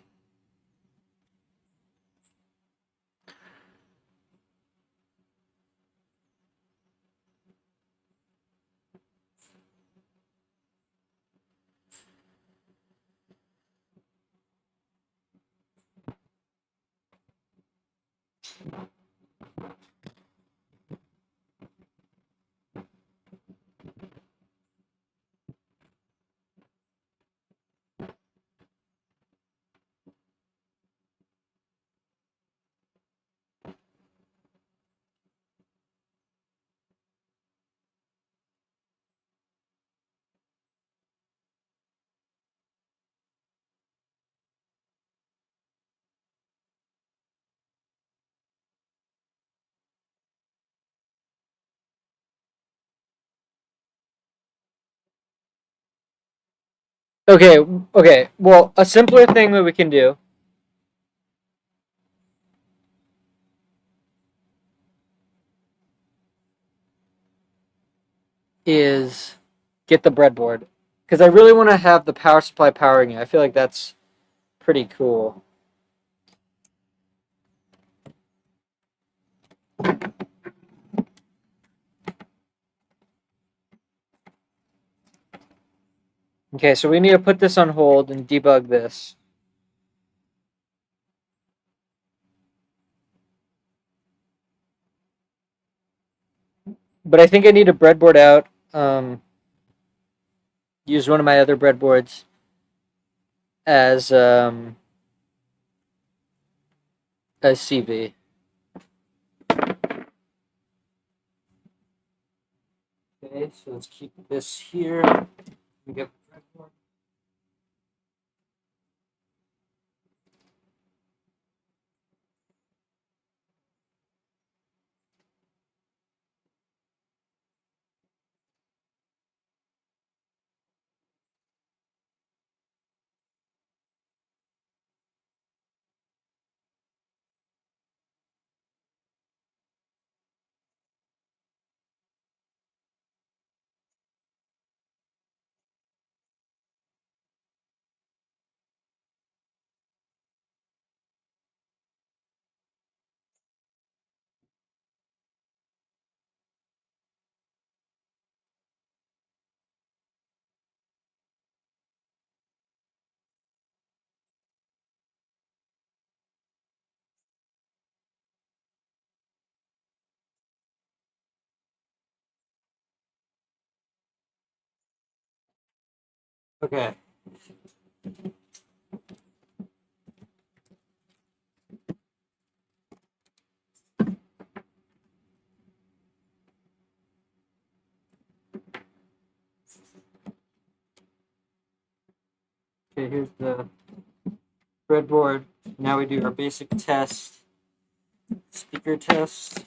okay, okay. Well, a simpler thing that we can do is get the breadboard because I really want to have the power supply powering it. I feel like that's pretty cool. Okay, so we need to put this on hold and debug this. But I think I need a breadboard out. Use one of my other breadboards as CV. Okay, so let's keep this here. We get breadboard. Okay. here's the breadboard. Now we do our basic test, speaker test.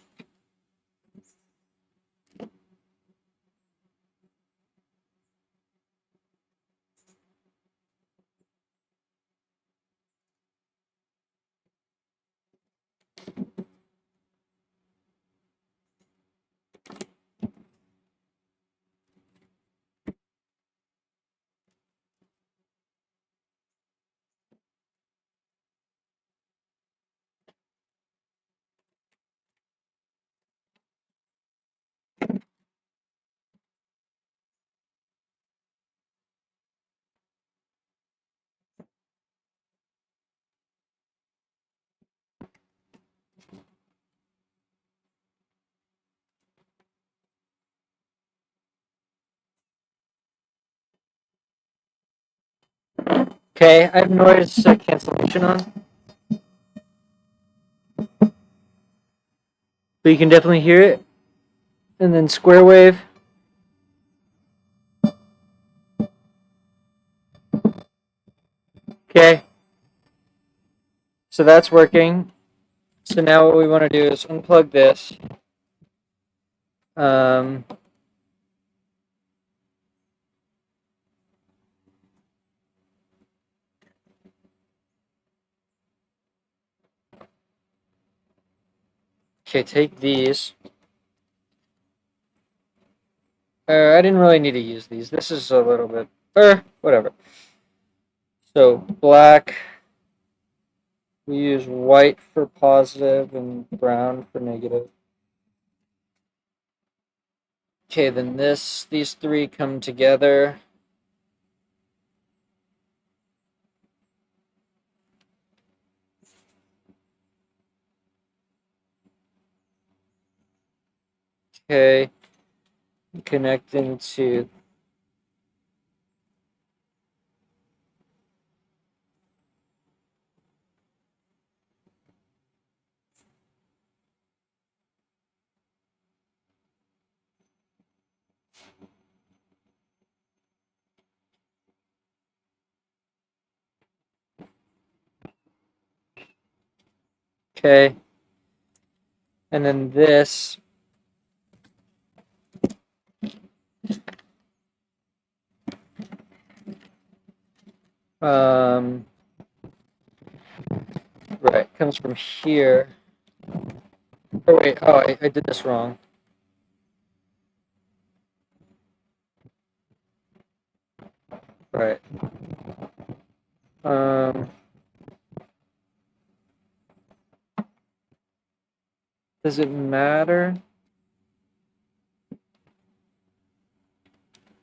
Okay, I have noise cancellation on, but you can definitely hear it. And then square wave. Okay, so that's working. So now what we want to do is unplug this. Um, okay, take these. I didn't really need to use these. This is a little bit, whatever. So black, we use white for positive and brown for negative. Okay, then these three come together. Okay, connect into okay, and then this. Um, right, comes from here. Oh wait, I did this wrong. Right. Um, does it matter?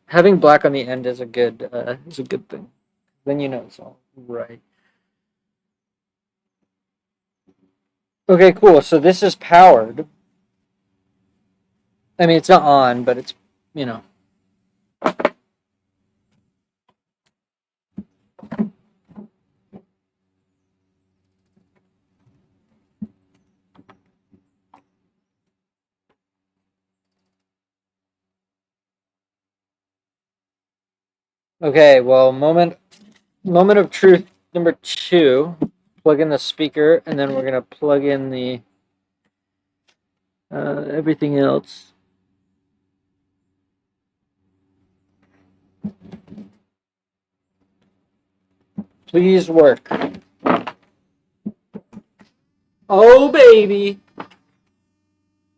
Having black on the end is a good thing. Then you know it's all right. Okay, cool. So this is powered. I mean, it's not on, but it's, you know. Okay, well, moment of truth number 2. Plug in the speaker, and then we're gonna plug in the everything else. Please work. Oh baby!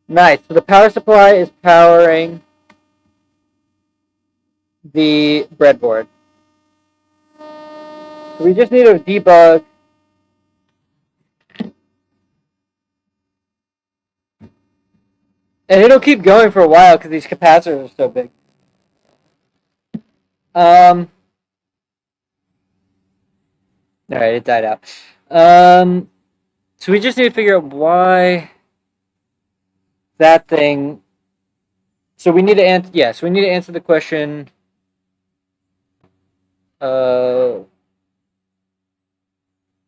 Nice. So the power supply is powering the breadboard. So we just need to debug. And it'll keep going for a while because these capacitors are so big. Alright, it died out. So we just need to figure out why that thing. So we need to answer. Yes, we need to answer the question.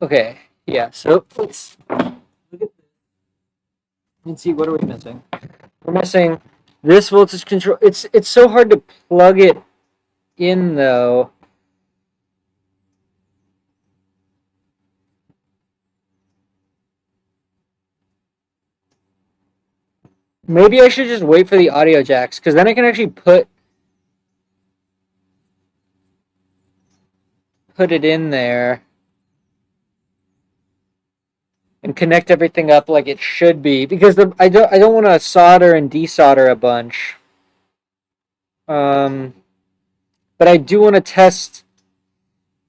Okay. Yeah. So let's look at this and see what are we missing. We're missing this voltage control. It's so hard to plug it in though. Maybe I should just wait for the audio jacks, because then I can actually put it in there and connect everything up like it should be, because I don't want to solder and desolder a bunch. But I do want to test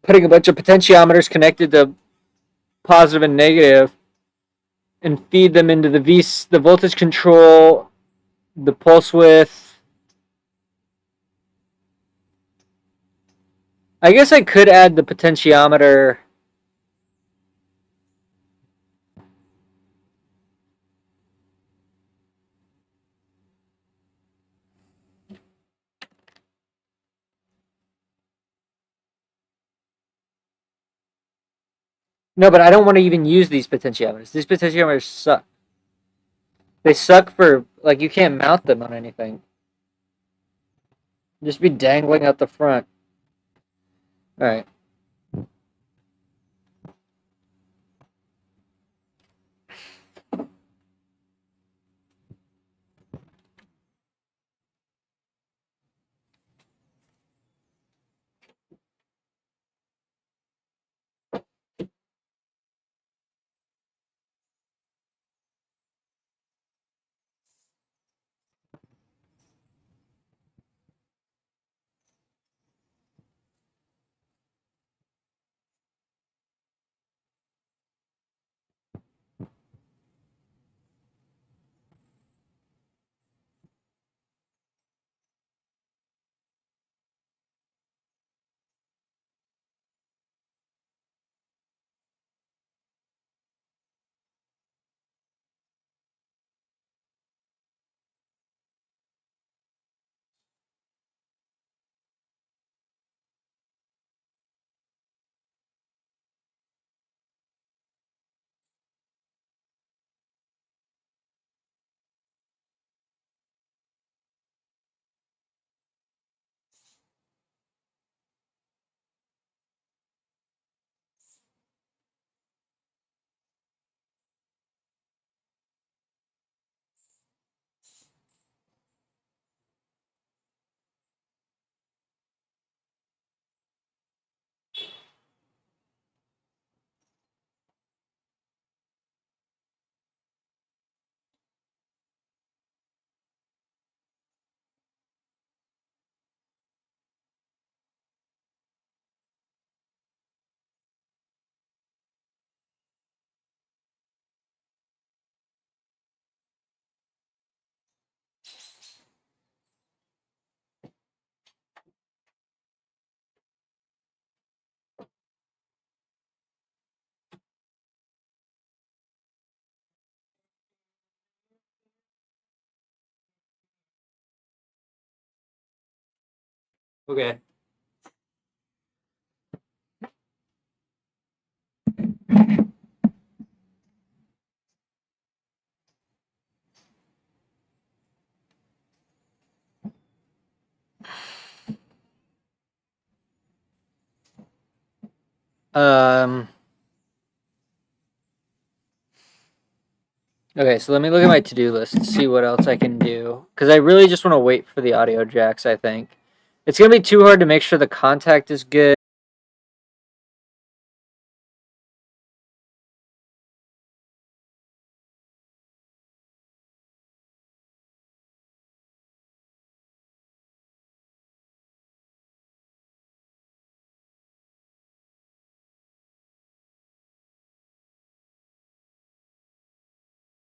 putting a bunch of potentiometers connected to positive and negative and feed them into the voltage control, the pulse width. I guess I could add the potentiometer. No, but I don't want to even use these potentiometers. These potentiometers suck. They suck for, like, you can't mount them on anything. Just be dangling out the front. All right. Okay. Um. Okay, so let me look at my to-do list and see what else I can do. Because I really just want to wait for the audio jacks, I think. It's going to be too hard to make sure the contact is good.